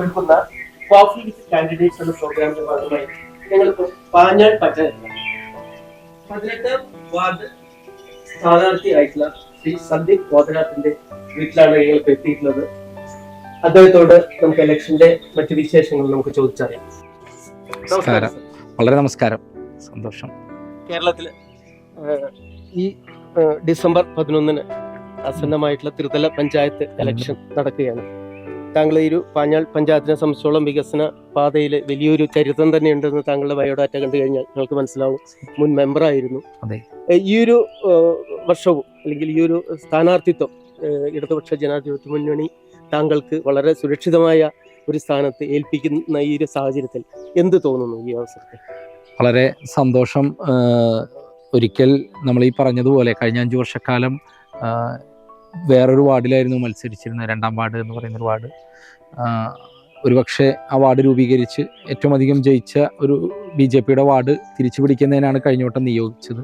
ഒരുക്കുന്ന coffee with candidates എന്ന പ്രോഗ്രാമിന്റെ ഭാഗമായി ഞങ്ങളിപ്പോൾ പാഞ്ഞാൾ പഞ്ചായത്തിലാണ് 18 വാർഡ് സ്ഥാനാർത്ഥി ആയിട്ടുള്ള ശ്രീ സന്ദീപ് ഗോതനാഥിന്റെ വീട്ടിലാണ് ഞങ്ങൾക്ക് എത്തിയിട്ടുള്ളത്. അദ്ദേഹത്തോട് നമുക്ക് ഇലക്ഷന്റെ മറ്റു വിശേഷങ്ങൾ നമുക്ക് ചോദിച്ചറിയാം. വളരെ നമസ്കാരം, സന്തോഷം. കേരളത്തിൽ ഈ ഡിസംബർ 11 ആസന്നമായിട്ടുള്ള ത്രിതല പഞ്ചായത്ത് ഇലക്ഷൻ നടക്കുകയാണ്. താങ്കൾ ഈ ഒരു പാഞ്ഞാൾ പഞ്ചായത്തിനെ സംബന്ധിച്ചോളം വികസന പാതയിൽ വലിയൊരു ചരിത്രം തന്നെയുണ്ടെന്ന് താങ്കളുടെ ബയോഡാറ്റ കണ്ടു കഴിഞ്ഞാൽ നിങ്ങൾക്ക് മനസ്സിലാവും. മുൻ മെമ്പറായിരുന്നു. ഈ ഒരു വർഷവും അല്ലെങ്കിൽ ഈ ഒരു സ്ഥാനാർത്ഥിത്വം ഇടതുപക്ഷ ജനാധിപത്യ മുന്നണി താങ്കൾക്ക് വളരെ സുരക്ഷിതമായ ഒരു സ്ഥാനത്ത് ഏൽപ്പിക്കുന്ന ഈ ഒരു സാഹചര്യത്തിൽ എന്ത് തോന്നുന്നു ഈ അവസരത്തിൽ? വളരെ സന്തോഷം. ഒരിക്കൽ നമ്മൾ ഈ പറഞ്ഞതുപോലെ കഴിഞ്ഞ 5 വർഷക്കാലം വേറൊരു വാർഡിലായിരുന്നു മത്സരിച്ചിരുന്നത്, 2ാം വാർഡ് എന്ന് പറയുന്നൊരു വാർഡ്. ഒരുപക്ഷെ ആ വാർഡ് രൂപീകരിച്ച് ഏറ്റവും അധികം ജയിച്ച ഒരു BJPയുടെ വാർഡ് തിരിച്ചു പിടിക്കുന്നതിനാണ് കഴിഞ്ഞോട്ടം നിയോഗിച്ചത്.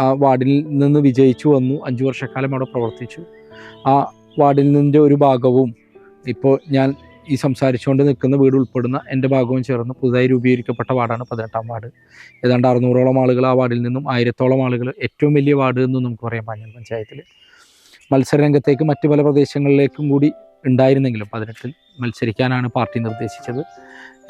ആ വാർഡിൽ നിന്ന് വിജയിച്ചു വന്നു. 5 വർഷക്കാലം അവിടെ പ്രവർത്തിച്ചു. ആ വാർഡിൽ നിന്നിൻ്റെ ഒരു ഭാഗവും ഇപ്പോൾ ഞാൻ ഈ സംസാരിച്ചുകൊണ്ട് നിൽക്കുന്ന വീട് ഉൾപ്പെടുന്ന എൻ്റെ ഭാഗവും ചേർന്ന് പുതുതായി രൂപീകരിക്കപ്പെട്ട വാർഡാണ് 18ാം വാർഡ്. ഏതാണ്ട് 600ഓളം ആളുകൾ ആ വാർഡിൽ നിന്നും 1000ഓളം ആളുകൾ, ഏറ്റവും വലിയ വാർഡ് എന്നും നമുക്ക് പറയാം പാഞ്ഞാൾ പഞ്ചായത്തിൽ. മത്സരരംഗത്തേക്ക് മറ്റ് പല പ്രദേശങ്ങളിലേക്കും കൂടി ഉണ്ടായിരുന്നെങ്കിലും 18ൽ മത്സരിക്കാനാണ് പാർട്ടി നിർദ്ദേശിച്ചത്.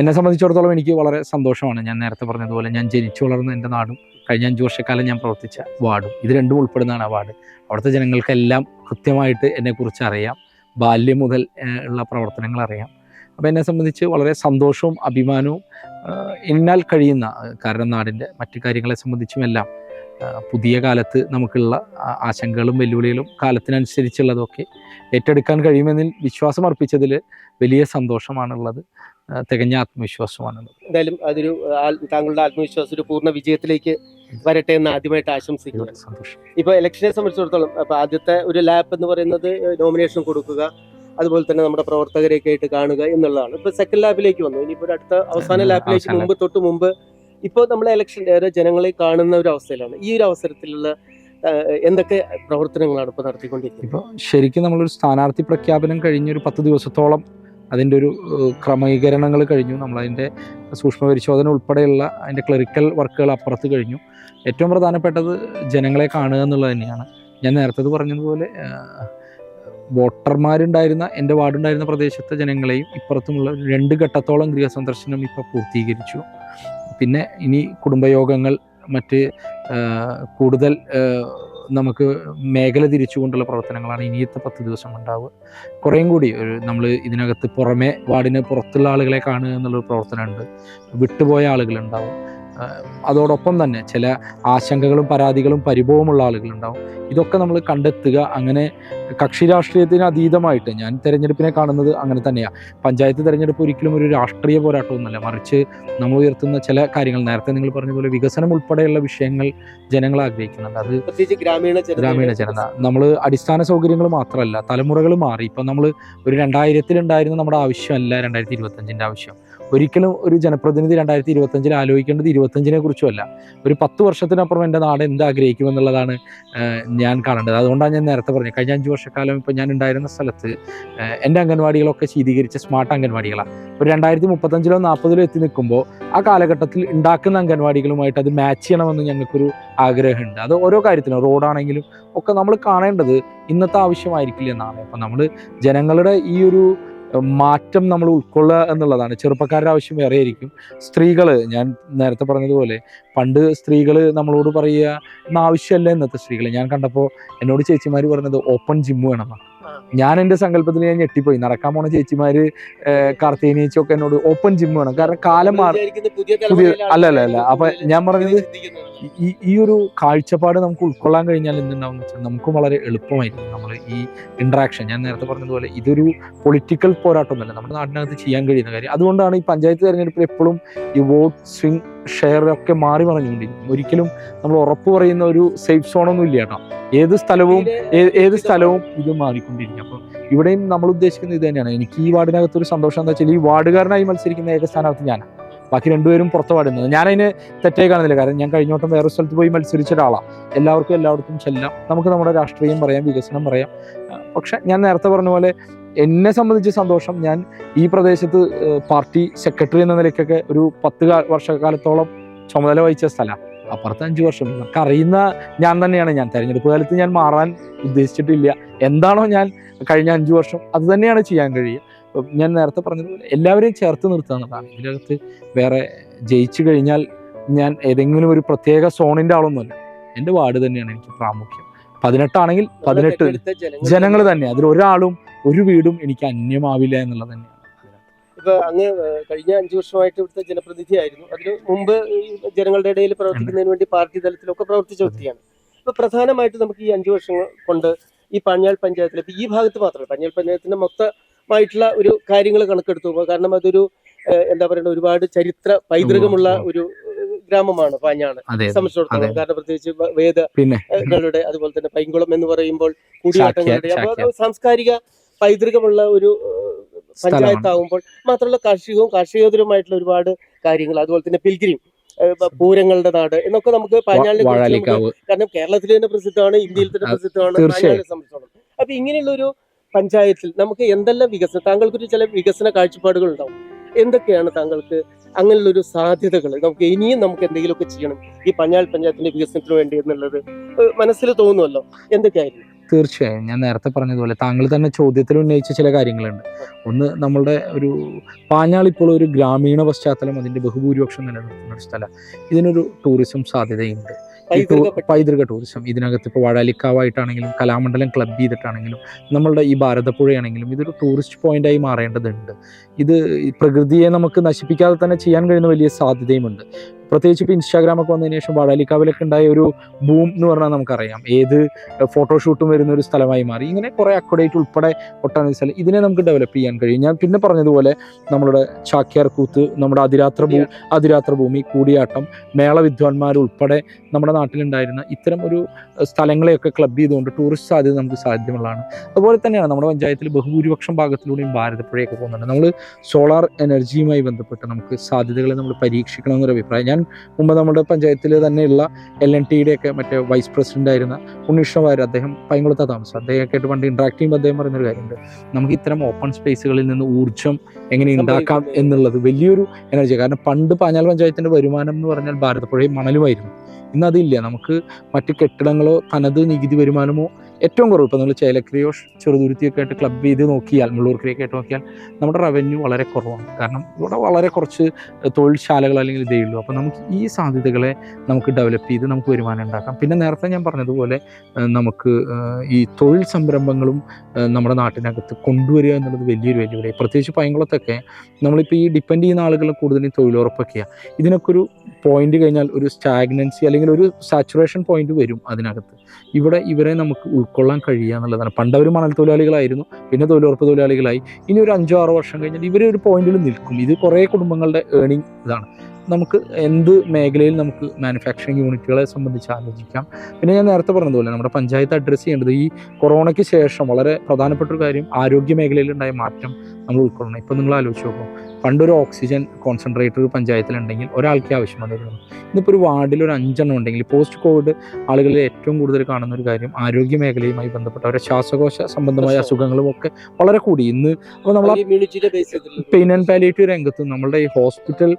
എന്നെ സംബന്ധിച്ചിടത്തോളം എനിക്ക് വളരെ സന്തോഷമാണ്. ഞാൻ നേരത്തെ പറഞ്ഞതുപോലെ ഞാൻ ജനിച്ചു വളർന്ന എൻ്റെ നാടും കഴിഞ്ഞ 5 വർഷക്കാലം ഞാൻ പ്രവർത്തിച്ച വാർഡും ഇത് രണ്ടും ഉൾപ്പെടുന്നതാണ് ആ വാർഡ്. അവിടുത്തെ ജനങ്ങൾക്കെല്ലാം കൃത്യമായിട്ട് എന്നെക്കുറിച്ച് അറിയാം. ബാല്യം മുതൽ ഉള്ള പ്രവർത്തനങ്ങൾ അറിയാം. അപ്പോൾ എന്നെ സംബന്ധിച്ച് വളരെ സന്തോഷവും അഭിമാനവും എന്നാൽ കഴിയുന്ന, കാരണം നാടിൻ്റെ മറ്റു കാര്യങ്ങളെ സംബന്ധിച്ചുമെല്ലാം പുതിയ കാലത്ത് നമുക്കുള്ള ആശങ്കകളും വെല്ലുവിളികളും കാലത്തിനനുസരിച്ചുള്ളതൊക്കെ ഏറ്റെടുക്കാൻ കഴിയുമെന്നിൽ വിശ്വാസം അർപ്പിച്ചതിൽ വലിയ സന്തോഷമാണുള്ളത്, തികഞ്ഞ ആത്മവിശ്വാസമാണുള്ളത്. എന്തായാലും അതൊരു താങ്കളുടെ ആത്മവിശ്വാസം ഒരു പൂർണ്ണ വിജയത്തിലേക്ക് വരട്ടെ എന്ന് ആദ്യമായിട്ട് ആശംസിക്കുന്നു. സന്തോഷം. ഇപ്പോൾ ഇലക്ഷനെ സംബന്ധിച്ചിടത്തോളം അപ്പോൾ ആദ്യത്തെ ഒരു ലാപ്പ് എന്ന് പറയുന്നത് നോമിനേഷൻ കൊടുക്കുക, അതുപോലെ തന്നെ നമ്മുടെ പ്രവർത്തകരെയൊക്കെ ആയിട്ട് കാണുക എന്നുള്ളതാണ്. ഇപ്പോൾ സെക്കൻഡ് ലാപ്പിലേക്ക് വന്നു. ഇനിയിപ്പോൾ അടുത്ത അവസാന ലാപ്പിലേക്ക് മുമ്പ് ഇപ്പോൾ നമ്മൾ ഇലക്ഷൻ ജനങ്ങളെ കാണുന്ന ഒരു അവസ്ഥയിലാണ്. ഈ ഒരു അവസരത്തിലുള്ള എന്തൊക്കെ പ്രവർത്തനങ്ങളാണ് ഇപ്പോൾ നടത്തിക്കൊണ്ടിരിക്കുന്നത്? ഇപ്പോൾ ശരിക്കും നമ്മളൊരു സ്ഥാനാർത്ഥി പ്രഖ്യാപനം കഴിഞ്ഞൊരു 10 ദിവസത്തോളം അതിൻ്റെ ഒരു ക്രമീകരണങ്ങൾ കഴിഞ്ഞു. നമ്മളതിൻ്റെ സൂക്ഷ്മ പരിശോധന ഉൾപ്പെടെയുള്ള അതിൻ്റെ ക്ലറിക്കൽ വർക്കുകൾ അപ്പുറത്ത് കഴിഞ്ഞു. ഏറ്റവും പ്രധാനപ്പെട്ടത് ജനങ്ങളെ കാണുക എന്നുള്ളത് തന്നെയാണ്. ഞാൻ നേരത്തെ പറഞ്ഞതുപോലെ വോട്ടർമാരുണ്ടായിരുന്ന, എൻ്റെ വാർഡുണ്ടായിരുന്ന പ്രദേശത്തെ ജനങ്ങളെയും ഇപ്പുറത്തുമുള്ള 2 ഘട്ടത്തോളം ഗൃഹസന്ദർശനം ഇപ്പോൾ പൂർത്തീകരിച്ചു. പിന്നെ ഇനി കുടുംബയോഗങ്ങൾ, മറ്റ് കൂടുതൽ നമുക്ക് മേഖല തിരിച്ചുകൊണ്ടുള്ള പ്രവർത്തനങ്ങളാണ് ഇനിയത്തെ 10 ദിവസം ഉണ്ടാവുക. കുറേയും കൂടി നമ്മൾ ഇതിനകത്ത് പുറമെ വാർഡിന് പുറത്തുള്ള ആളുകളെ കാണുക എന്നുള്ളൊരു പ്രവർത്തനമുണ്ട്. വിട്ടുപോയ ആളുകളുണ്ടാവും. അതോടൊപ്പം തന്നെ ചില ആശങ്കകളും പരാതികളും പരിഭവമുള്ള ആളുകളുണ്ടാവും. ഇതൊക്കെ നമ്മൾ കണ്ടെത്തുക. അങ്ങനെ കക്ഷി രാഷ്ട്രീയത്തിന് അതീതമായിട്ട് ഞാൻ തെരഞ്ഞെടുപ്പിനെ കാണുന്നത് അങ്ങനെ തന്നെയാണ്. പഞ്ചായത്ത് തെരഞ്ഞെടുപ്പ് ഒരിക്കലും ഒരു രാഷ്ട്രീയ പോരാട്ടമൊന്നുമല്ല, മറിച്ച് നമ്മൾ ഉയർത്തുന്ന ചില കാര്യങ്ങൾ, നേരത്തെ നിങ്ങൾ പറഞ്ഞതുപോലെ വികസനം ഉൾപ്പെടെയുള്ള വിഷയങ്ങൾ ജനങ്ങൾ ആഗ്രഹിക്കുന്നുണ്ട്. അത് പ്രത്യേകിച്ച് ഗ്രാമീണ ജനത. നമ്മൾ അടിസ്ഥാന സൗകര്യങ്ങൾ മാത്രമല്ല, തലമുറകൾ മാറി. ഇപ്പം നമ്മൾ ഒരു 2000-ൽ ഉണ്ടായിരുന്ന നമ്മുടെ ആവശ്യമല്ല 2025-ൻ്റെ ആവശ്യം. ഒരിക്കലും ഒരു ജനപ്രതിനിധി 2025-ൽ ആലോചിക്കേണ്ടത് 25-നെ കുറിച്ചുമല്ല, ഒരു 10 വർഷത്തിനപ്പുറം എൻ്റെ നാട് എന്താഗ്രഹിക്കുമെന്നുള്ളതാണ് ഞാൻ കാണേണ്ടത്. അതുകൊണ്ടാണ് ഞാൻ നേരത്തെ പറഞ്ഞത്, കഴിഞ്ഞ 5 വർഷക്കാലം ഇപ്പോൾ ഞാൻ ഉണ്ടായിരുന്ന സ്ഥലത്ത് എൻ്റെ അംഗൻവാടികളൊക്കെ ശീതീകരിച്ച സ്മാർട്ട് അംഗൻവാടികളാണ്. ഒരു 2035-ലോ 40-ലോ എത്തി നിൽക്കുമ്പോൾ ആ കാലഘട്ടത്തിൽ ഉണ്ടാക്കുന്ന അംഗൻവാടികളുമായിട്ട് അത് മാച്ച് ചെയ്യണമെന്ന് ഞങ്ങൾക്കൊരു ആഗ്രഹമുണ്ട്. അത് ഓരോ കാര്യത്തിനും, റോഡാണെങ്കിലും ഒക്കെ നമ്മൾ കാണേണ്ടത് ഇന്നത്തെ ആവശ്യമായിരിക്കില്ല എന്നാണ്. അപ്പം നമ്മൾ ജനങ്ങളുടെ ഈ ഒരു മാറ്റം നമ്മൾ ഉൾക്കൊള്ളുക എന്നുള്ളതാണ്. ചെറുപ്പക്കാരുടെ ആവശ്യം വേറെ ആയിരിക്കും. സ്ത്രീകൾ, ഞാൻ നേരത്തെ പറഞ്ഞതുപോലെ പണ്ട് സ്ത്രീകൾ നമ്മളോട് പറയുക ആവശ്യമല്ല ഇന്നത്തെ സ്ത്രീകൾ. ഞാൻ കണ്ടപ്പോൾ എന്നോട് ചേച്ചിമാർ പറഞ്ഞത് ഓപ്പൺ ജിമ്മ് വേണമെന്നാണ്. ഞാൻ എൻ്റെ സങ്കല്പത്തിൽ ഞാൻ ഞെട്ടിപ്പോയി. നടക്കാൻ പോണ ചേച്ചിമാര് കാർത്തേനീച്ചൊക്കെ എന്നോട് ഓപ്പൺ ജിമ്മ് വേണം, കാരണം കാലം മാറി പുതിയ അല്ല. അപ്പൊ ഞാൻ പറഞ്ഞത് ഈ ഒരു കാഴ്ചപ്പാട് നമുക്ക് ഉൾക്കൊള്ളാൻ കഴിഞ്ഞാൽ എന്തുണ്ടാവും എന്ന് വെച്ചാൽ നമുക്കും വളരെ എളുപ്പമായിരിക്കും നമ്മൾ ഈ ഇൻട്രാക്ഷൻ. ഞാൻ നേരത്തെ പറഞ്ഞതുപോലെ ഇതൊരു പൊളിറ്റിക്കൽ പോരാട്ടമൊന്നുമല്ല, നമ്മുടെ നാടിനകത്ത് ചെയ്യാൻ കഴിയുന്ന കാര്യം. അതുകൊണ്ടാണ് ഈ പഞ്ചായത്ത് തെരഞ്ഞെടുപ്പിൽ എപ്പോഴും ഈ വോട്ട് സ്വിംഗ് ഷെയർ ഒക്കെ മാറി പറഞ്ഞുകൊണ്ടിരിക്കും. ഒരിക്കലും നമ്മൾ ഉറപ്പ് പറയുന്ന ഒരു സേഫ് സോണൊന്നും ഇല്ല കേട്ടോ. ഏത് സ്ഥലവും ഇത് മാറിക്കൊണ്ടിരിക്കും. അപ്പം ഇവിടെയും നമ്മൾ ഉദ്ദേശിക്കുന്നത് ഇത് തന്നെയാണ്. എനിക്ക് ഈ വാർഡിനകത്ത് ഒരു സന്തോഷം എന്താ വെച്ചാൽ ഈ വാർഡുകാരനായി മത്സരിക്കുന്ന ഏക സ്ഥാനാർത്ഥി ഞാനാണ്. ബാക്കി 2 പേരും പുറത്ത് പാടുന്നത്. ഞാനതിന് തെറ്റായി കാണുന്നില്ല, കാരണം ഞാൻ കഴിഞ്ഞോട്ടം വേറെ സ്ഥലത്ത് പോയി മത്സരിച്ച ഒരാളാണ്. എല്ലാവർക്കും എല്ലായിടത്തും ചെല്ലാം, നമുക്ക് നമ്മുടെ രാഷ്ട്രീയം പറയാം, വികസനം പറയാം. പക്ഷെ ഞാൻ നേരത്തെ പറഞ്ഞ പോലെ എന്നെ സംബന്ധിച്ച് സന്തോഷം. ഞാൻ ഈ പ്രദേശത്ത് പാർട്ടി സെക്രട്ടറി എന്ന നിലയ്ക്കൊക്കെ ഒരു 10 വർഷക്കാലത്തോളം ചുമതല വഹിച്ച സ്ഥലമാണ്. അപ്പുറത്ത് 5 വർഷം ഇവർക്ക് അറിയുന്ന ഞാൻ തന്നെയാണ്. ഞാൻ തെരഞ്ഞെടുപ്പ് കാലത്ത് ഞാൻ മാറാൻ ഉദ്ദേശിച്ചിട്ടില്ല. എന്താണോ ഞാൻ കഴിഞ്ഞ 5 വർഷം അത് തന്നെയാണ് ചെയ്യാൻ കഴിയുക. ഞാൻ നേരത്തെ പറഞ്ഞതുപോലെ എല്ലാവരെയും ചേർത്ത് നിർത്തുക എന്നുള്ളതാണ്. ഇതിനകത്ത് വേറെ ജയിച്ചു കഴിഞ്ഞാൽ ഞാൻ ഏതെങ്കിലും ഒരു പ്രത്യേക സോണിൻ്റെ ആളൊന്നുമല്ല. എൻ്റെ വാർഡ് തന്നെയാണ് എനിക്ക് പ്രാമുഖ്യം. 18 ആണെങ്കിൽ 18 ജനങ്ങൾ തന്നെ. അതിൽ ഒരാളും ഒരു വീടും എനിക്ക് അന്യമാവില്ല എന്നുള്ളത് തന്നെയാണ്. ഇപ്പൊ അങ്ങ് കഴിഞ്ഞ 5 വർഷമായിട്ട് ഇവിടുത്തെ ജനപ്രതിനിധി ആയിരുന്നു. അതിന് മുമ്പ് ഈ ജനങ്ങളുടെ ഇടയിൽ പ്രവർത്തിക്കുന്നതിന് വേണ്ടി പാർട്ടി തലത്തിലൊക്കെ പ്രവർത്തിച്ച വ്യക്തിയാണ്. ഇപ്പൊ പ്രധാനമായിട്ട് നമുക്ക് ഈ 5 വർഷം കൊണ്ട് ഈ പാഞ്ഞാൾ പഞ്ചായത്തിൽ ഇപ്പൊ ഈ ഭാഗത്ത് മാത്രമല്ല, പാഞ്ഞാൾ പഞ്ചായത്തിന്റെ മൊത്തമായിട്ടുള്ള ഒരു കാര്യങ്ങൾ കണക്കെടുത്തു. കാരണം അതൊരു എന്താ പറയുക, ഒരുപാട് ചരിത്ര പൈതൃകമുള്ള ഒരു ഗ്രാമമാണ് പാഞ്ഞാള് സംബന്ധിച്ചിടത്തോളം. കാരണം പ്രത്യേകിച്ച് വേദങ്ങളുടെ അതുപോലെ തന്നെ പൈങ്കുളം എന്ന് പറയുമ്പോൾ കൂടിയാട്ടങ്ങളുടെ സാംസ്കാരിക പൈതൃകമുള്ള ഒരു പഞ്ചായത്താകുമ്പോൾ മാത്രമല്ല കാർഷികേതരമായിട്ടുള്ള ഒരുപാട് കാര്യങ്ങൾ, അതുപോലെ തന്നെ പിൽഗ്രിം പൂരങ്ങളുടെ നാട് എന്നൊക്കെ നമുക്ക് പാഞ്ഞാളിനെ കുറിച്ച്, കാരണം കേരളത്തിൽ തന്നെ പ്രസിദ്ധമാണ്, ഇന്ത്യയിൽ തന്നെ പ്രസിദ്ധമാണ് പാഞ്ഞാളിനെ സംബന്ധിച്ചോളം. അപ്പൊ ഇങ്ങനെയുള്ള ഒരു പഞ്ചായത്തിൽ നമുക്ക് എന്തെല്ലാം വികസനം, താങ്കൾക്കൊരു ചില വികസന കാഴ്ചപ്പാടുകൾ ഉണ്ടാവും, എന്തൊക്കെയാണ് താങ്കൾക്ക് അങ്ങനെയുള്ള ഒരു സാധ്യതകൾ, നമുക്ക് ഇനിയും നമുക്ക് എന്തെങ്കിലുമൊക്കെ ചെയ്യണം ഈ പാഞ്ഞാൾ പഞ്ചായത്തിന്റെ വികസനത്തിന് വേണ്ടി എന്നുള്ളത് മനസ്സിൽ തോന്നുമല്ലോ, എന്തൊക്കെയായിരുന്നു? തീർച്ചയായും ഞാൻ നേരത്തെ പറഞ്ഞതുപോലെ താങ്കൾ തന്നെ ചോദ്യത്തിൽ ഉന്നയിച്ച ചില കാര്യങ്ങളുണ്ട്. ഒന്ന്, നമ്മളുടെ ഒരു പാഞ്ഞാൾ ഇപ്പോൾ ഒരു ഗ്രാമീണ പശ്ചാത്തലം അതിൻ്റെ ബഹുഭൂരിപക്ഷം നിലനിർത്തുന്ന ഒരു സ്ഥലം. ഇതിനൊരു ടൂറിസം സാധ്യതയുണ്ട്, പൈതൃക ടൂറിസം. ഇതിനകത്ത് ഇപ്പോൾ വാഴാലിക്കാവായിട്ടാണെങ്കിലും കലാമണ്ഡലം ക്ലബ് ചെയ്തിട്ടാണെങ്കിലും നമ്മളുടെ ഈ ഭാരതപ്പുഴയാണെങ്കിലും ഇതൊരു ടൂറിസ്റ്റ് പോയിന്റായി മാറേണ്ടതുണ്ട്. ഇത് പ്രകൃതിയെ നമുക്ക് നശിപ്പിക്കാതെ തന്നെ ചെയ്യാൻ കഴിയുന്ന വലിയ സാധ്യതയുമുണ്ട്. പ്രത്യേകിച്ച് ഇപ്പോൾ ഇൻസ്റ്റാഗ്രാമൊക്കെ വന്നതിന് ശേഷം വാഴാലിക്കാവിലൊക്കെ ഉണ്ടായ ഒരു ബൂം എന്ന് പറഞ്ഞാൽ നമുക്കറിയാം, ഏത് ഫോട്ടോഷൂട്ടും വരുന്ന ഒരു സ്ഥലമായി മാറി. ഇങ്ങനെ കുറേ അക്വഡേറ്റ് ഉൾപ്പെടെ ഒട്ടനവധി സ്ഥലം ഇതിനെ നമുക്ക് ഡെവലപ്പ് ചെയ്യാൻ കഴിയും. ഞാൻ പിന്നെ പറഞ്ഞതുപോലെ നമ്മളുടെ ചാക്യാർ കൂത്ത്, നമ്മുടെ അതിരാത്ര ഭൂമി, കൂടിയാട്ടം, മേള വിദ്വാൻമാരുൾപ്പെടെ നമ്മുടെ നാട്ടിലുണ്ടായിരുന്ന ഇത്തരം ഒരു സ്ഥലങ്ങളെയൊക്കെ ക്ലബ് ചെയ്തുകൊണ്ട് ടൂറിസ്റ്റ് സാധ്യത നമുക്ക് സാധ്യമുള്ളതാണ്. അതുപോലെ തന്നെയാണ് നമ്മുടെ പഞ്ചായത്തിൽ ബഹുഭൂരിപക്ഷം ഭാഗത്തിലൂടെയും ഭാരതപ്പുഴയൊക്കെ പോകുന്നുണ്ട്. നമ്മൾ സോളാർ എനർജിയുമായി ബന്ധപ്പെട്ട് നമുക്ക് സാധ്യതകളെ നമ്മൾ പരീക്ഷിക്കണമെന്നൊരു അഭിപ്രായം. ഞാൻ മുമ്പ് നമ്മുടെ പഞ്ചായത്തിൽ തന്നെയുള്ള LNTയുടെ ഒക്കെ മറ്റേ വൈസ് പ്രസിഡന്റ് ആയിരുന്ന ഉണ്ണികൃഷ്ണവാര്യർ, അദ്ദേഹം പൈങ്കുളത്താ താമസം, അദ്ദേഹമൊക്കെ ആയിട്ട് പണ്ട് ഇന്ററാക്ട് ചെയ്യുമ്പോൾ അദ്ദേഹം പറയുന്നൊരു കാര്യമുണ്ട്, നമുക്ക് ഇത്തരം ഓപ്പൺ സ്പേസുകളിൽ നിന്ന് ഊർജ്ജം എങ്ങനെ ഉണ്ടാക്കാം എന്നുള്ളത് വലിയൊരു എനർജി. കാരണം പണ്ട് പാഞ്ഞാൾ പഞ്ചായത്തിന്റെ വരുമാനം എന്ന് പറഞ്ഞാൽ ഭാരതപ്പുഴയും മണലുമായിരുന്നു. ഇന്നതില്ല. നമുക്ക് മറ്റ് കെട്ടിടങ്ങളോ തനത് നികുതി വരുമാനമോ ഏറ്റവും കുറവ്. ഇപ്പോൾ നമ്മൾ ചേലക്കരയോ ചെറുതുരുത്തിയൊക്കെ ആയിട്ട് ക്ലബ് ചെയ്ത് നോക്കിയാൽ, മുള്ളൂർക്കരയൊക്കെ ആയിട്ട് നോക്കിയാൽ നമ്മുടെ റവന്യൂ വളരെ കുറവാണ്. കാരണം ഇവിടെ വളരെ കുറച്ച് തൊഴിൽശാലകൾ അല്ലെങ്കിൽ ഇതേ ഉള്ളൂ. അപ്പോൾ നമുക്ക് ഈ സാധ്യതകളെ നമുക്ക് ഡെവലപ്പ് ചെയ്ത് നമുക്ക് വരുമാനം ഉണ്ടാക്കാം. പിന്നെ നേരത്തെ ഞാൻ പറഞ്ഞതുപോലെ നമുക്ക് ഈ തൊഴിൽ സംരംഭങ്ങളും നമ്മുടെ നാട്ടിനകത്ത് കൊണ്ടുവരിക എന്നുള്ളത് വലിയൊരു വെല്ലുവിളി. പ്രത്യേകിച്ച് പൈങ്കുളത്തൊക്കെ നമ്മളിപ്പോൾ ഈ ഡിപ്പെൻഡ് ചെയ്യുന്ന ആളുകൾ കൂടുതലും തൊഴിലുറപ്പൊക്കെയാണ്. ഇതിനൊക്കെ ഒരു പോയിന്റ് കഴിഞ്ഞാൽ ഒരു സ്റ്റാഗ്നൻസി അല്ലെങ്കിൽ ഒരു സാച്ചുറേഷൻ പോയിന്റ് വരും അതിനകത്ത്. ഇവിടെ ഇവരെ നമുക്ക് ഉൾക്കൊള്ളാൻ കഴിയുക എന്നുള്ളതാണ്. പണ്ട് അവർ മണൽ തൊഴിലാളികളായിരുന്നു, പിന്നെ തൊഴിലുറപ്പ് തൊഴിലാളികളായി. ഇനി ഒരു 5-6 വർഷം കഴിഞ്ഞാൽ ഇവർ ഒരു പോയിന്റിൽ നിൽക്കും. ഇത് കുറേ കുടുംബങ്ങളുടെ ഏണിംഗ് ഇതാണ്. നമുക്ക് എന്ത് മേഖലയിൽ നമുക്ക് മാനുഫാക്ചറിങ് യൂണിറ്റുകളെ സംബന്ധിച്ച് ആലോചിക്കാം. പിന്നെ ഞാൻ നേരത്തെ പറഞ്ഞതുപോലെ നമ്മുടെ പഞ്ചായത്ത് അഡ്രസ്സ് ചെയ്യേണ്ടത് ഈ കൊറോണയ്ക്ക് ശേഷം വളരെ പ്രധാനപ്പെട്ട ഒരു കാര്യം ആരോഗ്യ മേഖലയിലുണ്ടായ മാറ്റം നമ്മൾ ഉൾക്കൊള്ളണം. ഇപ്പം നിങ്ങൾ ആലോചിച്ച് നോക്കും, പണ്ടൊരു ഓക്സിജൻ കോൺസെൻട്രേറ്റർ പഞ്ചായത്തിലുണ്ടെങ്കിൽ ഒരാൾക്ക് ആവശ്യം വന്നിരുന്നു. ഇന്നിപ്പോൾ ഒരു വാർഡിൽ ഒരു 5 എണ്ണം ഉണ്ടെങ്കിൽ പോസ്റ്റ് കോവിഡ് ആളുകളിൽ ഏറ്റവും കൂടുതൽ കാണുന്ന ഒരു കാര്യം ആരോഗ്യ മേഖലയുമായി ബന്ധപ്പെട്ട അവരുടെ ശ്വാസകോശ സംബന്ധമായ അസുഖങ്ങളും ഒക്കെ വളരെ കൂടി. ഇന്ന് അപ്പോൾ നമ്മൾ പെയിൻ ആൻഡ് പാലിയേറ്റീവ് രംഗത്തും നമ്മളുടെ ഈ ഹോസ്പിറ്റൽ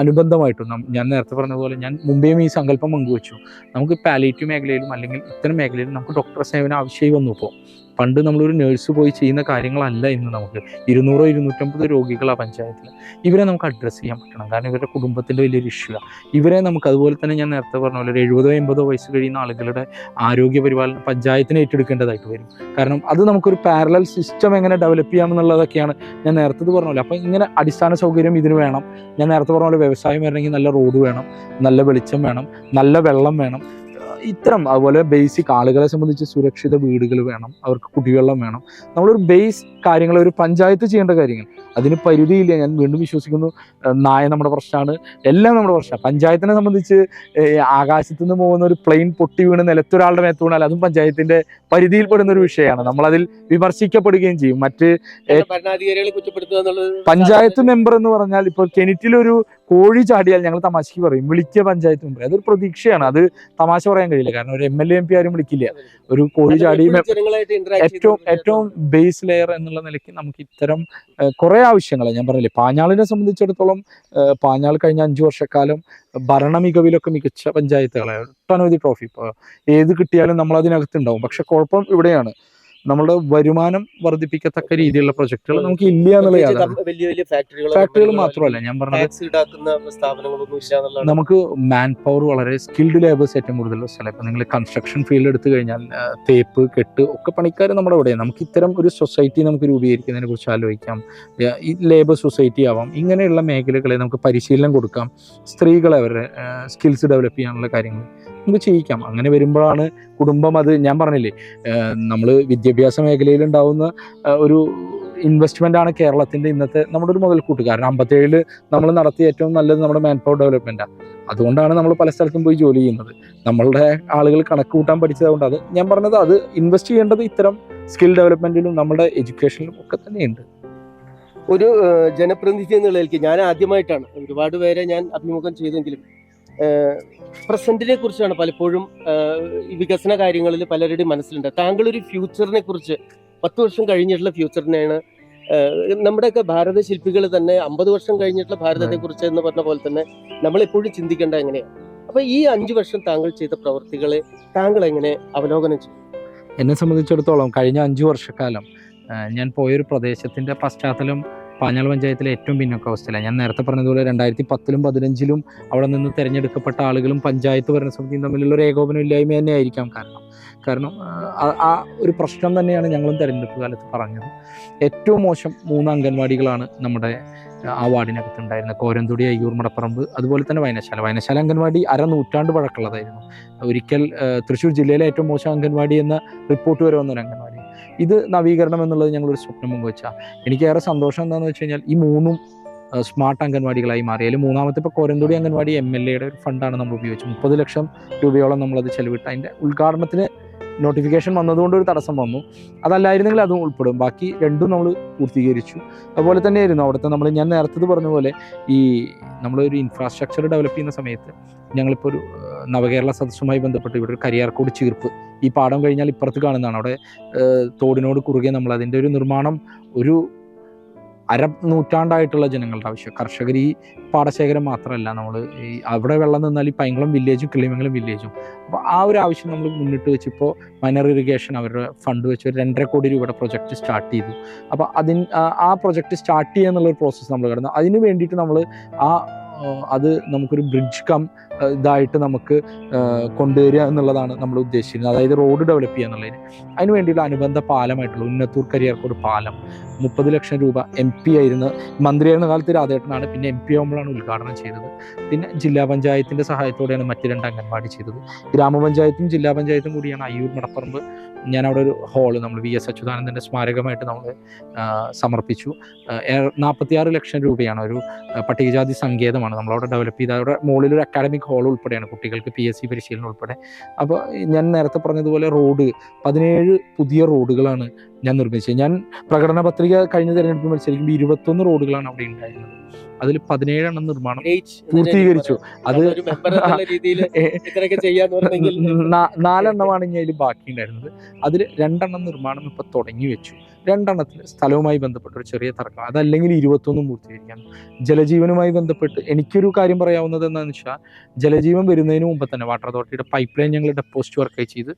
അനുബന്ധമായിട്ടും ഞാൻ നേരത്തെ പറഞ്ഞതുപോലെ ഞാൻ മുമ്പേയും ഈ സങ്കല്പം പങ്കുവച്ചു. നമുക്ക് പാലിയേറ്റീവ് മേഖലയിലും അല്ലെങ്കിൽ ഇത്തരം മേഖലയിലും നമുക്ക് ഡോക്ടർ സേവനം ആവശ്യമായി വന്നു. ഇപ്പോൾ പണ്ട് നമ്മളൊരു നേഴ്സ് പോയി ചെയ്യുന്ന കാര്യങ്ങളല്ല ഇന്ന് നമുക്ക് 200-250 രോഗികളാണ് പഞ്ചായത്തിൽ. ഇവരെ നമുക്ക് അഡ്രസ്സ് ചെയ്യാൻ പറ്റണം. കാരണം ഇവരുടെ കുടുംബത്തിൻ്റെ വലിയൊരു ഇഷ്യൂ. ഇവരെ നമുക്ക് അതുപോലെ തന്നെ ഞാൻ നേരത്തെ പറഞ്ഞ പോലെ ഒരു 70-80 വയസ്സ് കഴിയുന്ന ആളുകളുടെ ആരോഗ്യ പരിപാലനം പഞ്ചായത്തിന് ഏറ്റെടുക്കേണ്ടതായിട്ട് വരും. കാരണം അത് നമുക്കൊരു പാരലൽ സിസ്റ്റം എങ്ങനെ ഡെവലപ്പ് ചെയ്യാമെന്നുള്ളതൊക്കെയാണ് ഞാൻ നേരത്തെ പറഞ്ഞ പോലെ. അപ്പം ഇങ്ങനെ അടിസ്ഥാന സൗകര്യം ഇതിന് വേണം. ഞാൻ നേരത്തെ പറഞ്ഞ പോലെ വ്യവസായം വരണമെങ്കിൽ നല്ല റോഡ് വേണം, നല്ല വെളിച്ചം വേണം, നല്ല വെള്ളം വേണം. ഇത്തരം അതുപോലെ ബേസിക് ആളുകളെ സംബന്ധിച്ച് സുരക്ഷിത വീടുകൾ വേണം, അവർക്ക് കുടിവെള്ളം വേണം. നമ്മളൊരു ബേസ് കാര്യങ്ങൾ ഒരു പഞ്ചായത്ത് ചെയ്യേണ്ട കാര്യങ്ങൾ, അതിന് പരിധിയില്ല. ഞാൻ വീണ്ടും വിശ്വസിക്കുന്നു, നായ നമ്മുടെ പ്രശ്നമാണ്, എല്ലാം നമ്മുടെ പ്രശ്നമാണ്. പഞ്ചായത്തിനെ സംബന്ധിച്ച് ആകാശത്ത് നിന്ന് പോകുന്ന ഒരു പ്ലെയിൻ പൊട്ടി വീണ് നിലത്തൊരാളുടെ മേത്ത് വീണാൽ അതും പഞ്ചായത്തിന്റെ പരിധിയിൽപ്പെടുന്ന ഒരു വിഷയമാണ്. നമ്മളതിൽ വിമർശിക്കപ്പെടുകയും ചെയ്യും. മറ്റ് ഭരണാധികാരികളെ കുറ്റപ്പെടുത്തുക എന്നുള്ളത്, പഞ്ചായത്ത് മെമ്പർ എന്ന് പറഞ്ഞാൽ ഇപ്പോൾ കെനിറ്റിലൊരു കോഴി ചാടിയാൽ ഞങ്ങൾ തമാശക്ക് പറയും വിളിക്കുക പഞ്ചായത്ത് മെമ്പർ. അതൊരു പ്രതീക്ഷയാണ്, അത് തമാശ പറയാൻ കഴിയില്ല. കാരണം ഒരു MLA MP ആരും വിളിക്കില്ല. ഒരു കോഴി ചാടി ഏറ്റവും ബേസ് ലെയർ എന്നുള്ള നിലയ്ക്ക് നമുക്ക് ഇത്തരം കുറെ ആവശ്യങ്ങൾ ഞാൻ പറഞ്ഞില്ലേ. പാഞ്ഞാളിനെ സംബന്ധിച്ചിടത്തോളം പാഞ്ഞാൾ കഴിഞ്ഞ 5 വർഷക്കാലം ഭരണ മികവിലൊക്കെ മികച്ച പഞ്ചായത്തുകളെ ഒട്ടനവധി ട്രോഫി ഇപ്പോൾ ഏത് കിട്ടിയാലും നമ്മൾ അതിനകത്തുണ്ടാവും. പക്ഷെ കുഴപ്പം ഇവിടെയാണ്, നമ്മുടെ വരുമാനം വർദ്ധിപ്പിക്കത്തക്ക രീതിയിലുള്ള പ്രൊജക്ടുകൾ നമുക്ക് ഇല്ല എന്നുള്ളതാണ്. ഫാക്ടറികൾ മാത്രമല്ല ഞാൻ പറഞ്ഞത്, നമുക്ക് മാൻ പവർ വളരെ സ്കിൽഡ് ലേബേഴ്സ് ഏറ്റവും കൂടുതലുള്ള സ്ഥലം. ഇപ്പം നിങ്ങൾ കൺസ്ട്രക്ഷൻ ഫീൽഡ് എടുത്തു കഴിഞ്ഞാൽ തേപ്പ് കെട്ട് ഒക്കെ പണിക്കാർ നമ്മുടെ ഇവിടെ. നമുക്ക് ഇത്തരം ഒരു സൊസൈറ്റി നമുക്ക് രൂപീകരിക്കുന്നതിനെ കുറിച്ച് ആലോചിക്കാം. ഈ ലേബർ സൊസൈറ്റി ആവാം. ഇങ്ങനെയുള്ള മേഖലകളെ നമുക്ക് പരിശീലനം കൊടുക്കാം. സ്ത്രീകളെ അവരുടെ സ്കിൽസ് ഡെവലപ്പ് ചെയ്യാനുള്ള കാര്യങ്ങൾ നമുക്ക് ചെയ്യിക്കാം. അങ്ങനെ വരുമ്പോഴാണ് കുടുംബം, അത് ഞാൻ പറഞ്ഞില്ലേ, നമ്മൾ വിദ്യാഭ്യാസ മേഖലയിൽ ഉണ്ടാവുന്ന ഒരു ഇൻവെസ്റ്റ്മെന്റ് ആണ് കേരളത്തിന്റെ ഇന്നത്തെ നമ്മുടെ ഒരു മുതൽക്കൂട്ട്. കാരണം 57 നമ്മൾ നടത്തിയ ഏറ്റവും നല്ലത് നമ്മുടെ മാൻ പവർ ഡെവലപ്മെന്റാണ്. അതുകൊണ്ടാണ് നമ്മൾ പല സ്ഥലത്തും പോയി ജോലി ചെയ്യുന്നത്. നമ്മളുടെ ആളുകൾ കണക്ക് കൂട്ടാൻ പഠിച്ചതുകൊണ്ട് അത് ഞാൻ പറഞ്ഞത്, അത് ഇൻവെസ്റ്റ് ചെയ്യേണ്ടത് ഇത്തരം സ്കിൽ ഡെവലപ്മെന്റിലും നമ്മുടെ എഡ്യൂക്കേഷനിലും ഒക്കെ തന്നെയുണ്ട്. ഒരു ജനപ്രതിനിധി എന്ന നിലയ്ക്ക് ഞാൻ ആദ്യമായിട്ടാണ്, ഒരുപാട് പേരെ ഞാൻ അഭിമുഖം ചെയ്തെങ്കിലും പ്രസന്റിനെ കുറിച്ചാണ് പലപ്പോഴും ഈ വികസന കാര്യങ്ങളിൽ പലരുടെയും മനസ്സിലുണ്ട്. താങ്കൾ ഒരു ഫ്യൂച്ചറിനെ കുറിച്ച്, 10 വർഷം കഴിഞ്ഞിട്ടുള്ള ഫ്യൂച്ചറിനെയാണ്, നമ്മുടെയൊക്കെ ഭാരത ശില്പികൾ തന്നെ 50 വർഷം കഴിഞ്ഞിട്ടുള്ള ഭാരതത്തെ കുറിച്ച് എന്ന് പറഞ്ഞ പോലെ തന്നെ നമ്മൾ എപ്പോഴും ചിന്തിക്കേണ്ട എങ്ങനെയാണ്. അപ്പൊ ഈ 5 വർഷം താങ്കൾ ചെയ്ത പ്രവർത്തികളെ താങ്കൾ എങ്ങനെ അവലോകനം ചെയ്യും? എന്നെ സംബന്ധിച്ചിടത്തോളം കഴിഞ്ഞ 5 വർഷക്കാലം ഞാൻ പോയൊരു പ്രദേശത്തിന്റെ പശ്ചാത്തലം പാഞ്ഞാൾ പഞ്ചായത്തിലെ ഏറ്റവും പിന്നോക്കാവസ്ഥയിലാണ്. ഞാൻ നേരത്തെ പറഞ്ഞതുപോലെ 2010-ലും 2015-ലും അവിടെ നിന്ന് തിരഞ്ഞെടുക്കപ്പെട്ട ആളുകളും പഞ്ചായത്ത് ഭരണസമിതിയും തമ്മിലുള്ള ഒരു ഏകോപനം ഇല്ലായ്മ തന്നെ ആയിരിക്കാം കാരണം ആ ഒരു പ്രശ്നം തന്നെയാണ് ഞങ്ങളും തെരഞ്ഞെടുപ്പ് കാലത്ത് പറഞ്ഞത്. ഏറ്റവും മോശം 3 അംഗൻവാടികളാണ് നമ്മുടെ ആ വാർഡിനകത്ത് ഉണ്ടായിരുന്നത്. കോരന്തുടി, അയ്യൂർ, മടപ്പറമ്പ്, അതുപോലെ തന്നെ വയനശാല അംഗൻവാടി നൂറ്റാണ്ട് പഴക്കമുള്ളതായിരുന്നു. ഒരിക്കൽ തൃശ്ശൂർ ജില്ലയിലെ ഏറ്റവും മോശം അംഗൻവാടി എന്ന റിപ്പോർട്ട് വരെ വന്നൊരു അംഗൻവാടി. ഇത് നവീകരണം എന്നുള്ളത് ഞങ്ങളൊരു സ്വപ്നം പങ്കുവെച്ചാൽ എനിക്കേറെ സന്തോഷം എന്താണെന്ന് വെച്ച് കഴിഞ്ഞാൽ ഈ 3ഉം സ്മാർട്ട് അംഗൻവാടികളായി മാറി. അതിൽ 3ാമത്തെ ഇപ്പോൾ കോരന്തുടി അംഗൻവാടി MLA-യുടെ ഒരു ഫണ്ടാണ് നമ്മൾ ഉപയോഗിച്ചത്. 30 ലക്ഷം രൂപയോളം നമ്മളത് ചെലവിട്ട് അതിൻ്റെ ഉദ്ഘാടനത്തിന് നോട്ടിഫിക്കേഷൻ വന്നതുകൊണ്ട് ഒരു തടസ്സം വന്നു. അതല്ലായിരുന്നെങ്കിൽ അതും ഉൾപ്പെടും. ബാക്കി 2ഉം നമ്മൾ പൂർത്തീകരിച്ചു. അതുപോലെ തന്നെയായിരുന്നു അവിടുത്തെ ഞാൻ നേരത്തെ പറഞ്ഞ പോലെ ഈ നമ്മളൊരു ഇൻഫ്രാസ്ട്രക്ചർ ഡെവലപ്പ് ചെയ്യുന്ന സമയത്ത് ഞങ്ങളിപ്പോൾ ഒരു നവകേരള സദസ്സുമായി ബന്ധപ്പെട്ട് ഇവിടെ ഒരു കരിയാർക്കോട് ചീർപ്പ്, ഈ പാടം കഴിഞ്ഞാൽ ഇപ്പുറത്ത് കാണുന്നതാണ്. അവിടെ തോടിനോട് കുറുകെ നമ്മൾ അതിൻ്റെ ഒരു നിർമ്മാണം, ഒരു നൂറ്റാണ്ടായിട്ടുള്ള ജനങ്ങളുടെ ആവശ്യം. കർഷകർ ഈ പാടശേഖരം മാത്രമല്ല, നമ്മൾ ഈ അവിടെ വെള്ളം നിന്നാൽ ഈ പൈങ്കുളം വില്ലേജും കിളിമംഗലം വില്ലേജും. അപ്പോൾ ആ ഒരു ആവശ്യം നമ്മൾ മുന്നിട്ട് വെച്ച് ഇപ്പോൾ മൈനർ ഇറിഗേഷൻ അവരുടെ ഫണ്ട് വെച്ച് ഒരു 2.5 കോടി രൂപയുടെ പ്രൊജക്റ്റ് സ്റ്റാർട്ട് ചെയ്തു. അപ്പോൾ ആ പ്രൊജക്റ്റ് സ്റ്റാർട്ട് ചെയ്യുക എന്നുള്ളൊരു പ്രോസസ്സ് നമ്മൾ കിടന്നു. അതിന് വേണ്ടിയിട്ട് നമ്മൾ അത് നമുക്കൊരു ബ്രിഡ്ജ് ഇതായിട്ട് നമുക്ക് കൊണ്ടുവരിക എന്നുള്ളതാണ് നമ്മൾ ഉദ്ദേശിക്കുന്നത്. അതായത് റോഡ് ഡെവലപ്പ് ചെയ്യുക എന്നുള്ളതിന്. അതിന് വേണ്ടിയുള്ള അനുബന്ധ പാലമായിട്ടുള്ള ഉന്നത്തൂർ കരിയാർക്കോട് പാലം 30 ലക്ഷം രൂപ MP ആയിരുന്ന മന്ത്രിയായിരുന്ന കാലത്ത് രാധേട്ടനാണ്, പിന്നെ MP ആകുമ്പോഴാണ് ഉദ്ഘാടനം ചെയ്തത്. പിന്നെ ജില്ലാ പഞ്ചായത്തിൻ്റെ സഹായത്തോടെയാണ് മറ്റ് 2 അംഗൻവാടി ചെയ്തത്. ഗ്രാമപഞ്ചായത്തും ജില്ലാ പഞ്ചായത്തും കൂടിയാണ് അയ്യൂർ മടപ്പറമ്പ്. ഞാനവിടെ ഒരു ഹോള് നമ്മൾ VS അച്യുതാനന്ദൻ്റെ സ്മാരകമായിട്ട് നമ്മൾ സമർപ്പിച്ചു. 46 ലക്ഷം രൂപയാണ്, ഒരു പട്ടികജാതി സങ്കേതമാണ് നമ്മളവിടെ ഡെവലപ്പ് ചെയ്ത്. അവിടെ മുകളിലൊരു അക്കാഡമിക് ഹോൾ ഉൾപ്പെടെയാണ്, കുട്ടികൾക്ക് PSC പരിശീലനം ഉൾപ്പെടെ. അപ്പോൾ ഞാൻ നേരത്തെ പറഞ്ഞതുപോലെ 17 പുതിയ റോഡുകളാണ് ഞാൻ നിർമ്മിച്ചത്. ഞാൻ പ്രകടന പത്രിക കഴിഞ്ഞ തെരഞ്ഞെടുപ്പ് മത്സരിക്കുമ്പോൾ 21 റോഡുകളാണ് അവിടെ ഉണ്ടായിരുന്നത്. അതിൽ 17 നിർമ്മാണം പൂർത്തീകരിച്ചു. അത് 4 ഇനി അതിൽ ബാക്കി ഉണ്ടായിരുന്നത്. അതിൽ 2 നിർമ്മാണം ഇപ്പൊ തുടങ്ങി വെച്ചു. 2 സ്ഥലവുമായി ബന്ധപ്പെട്ട ഒരു ചെറിയ തർക്കം, അതല്ലെങ്കിൽ 21 പൂർത്തീകരിക്കാൻ. ജലജീവനുമായി ബന്ധപ്പെട്ട് എനിക്കൊരു കാര്യം പറയാവുന്നത് എന്താണെന്ന് വെച്ചാൽ, ജലജീവൻ വരുന്നതിന് മുമ്പ് തന്നെ വാട്ടർ അതോറിറ്റിയുടെ പൈപ്പ് ലൈൻ ഞങ്ങൾ ഡെപ്പോസിറ്റ് വർക്കായി ചെയ്ത്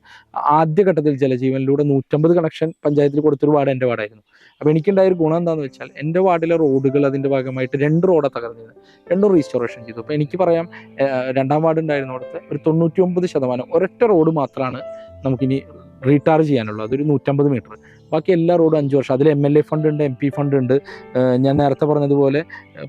ആദ്യഘട്ടത്തിൽ ജലജീവനിലൂടെ 150 കണക്ഷൻ പഞ്ചായത്തിൽ കൊടുത്തൊരു വാർഡ് എൻ്റെ വാർഡായിരുന്നു. അപ്പോൾ എനിക്കുണ്ടായൊരു ഗുണം എന്താണെന്ന് വെച്ചാൽ, എൻ്റെ വാർഡിലെ റോഡുകൾ അതിൻ്റെ ഭാഗമായിട്ട് 2 റോഡാണ് തകർന്നത്, 2 റീസ്റ്റോറേഷൻ ചെയ്തു. അപ്പോൾ എനിക്ക് പറയാം, 2ാം വാർഡ് ഉണ്ടായിരുന്നിടത്ത് ഒരു 99% ഒരൊറ്റ റോഡ് മാത്രമാണ് നമുക്കിനി റീചാർജ് ചെയ്യാനുള്ളത്. അതൊരു 150 മീറ്റർ. ബാക്കി എല്ലാ റോഡും 5 വർഷം. അതിൽ MLA ഫണ്ട് ഉണ്ട്, MP ഫണ്ട് ഉണ്ട്. ഞാൻ നേരത്തെ പറഞ്ഞതുപോലെ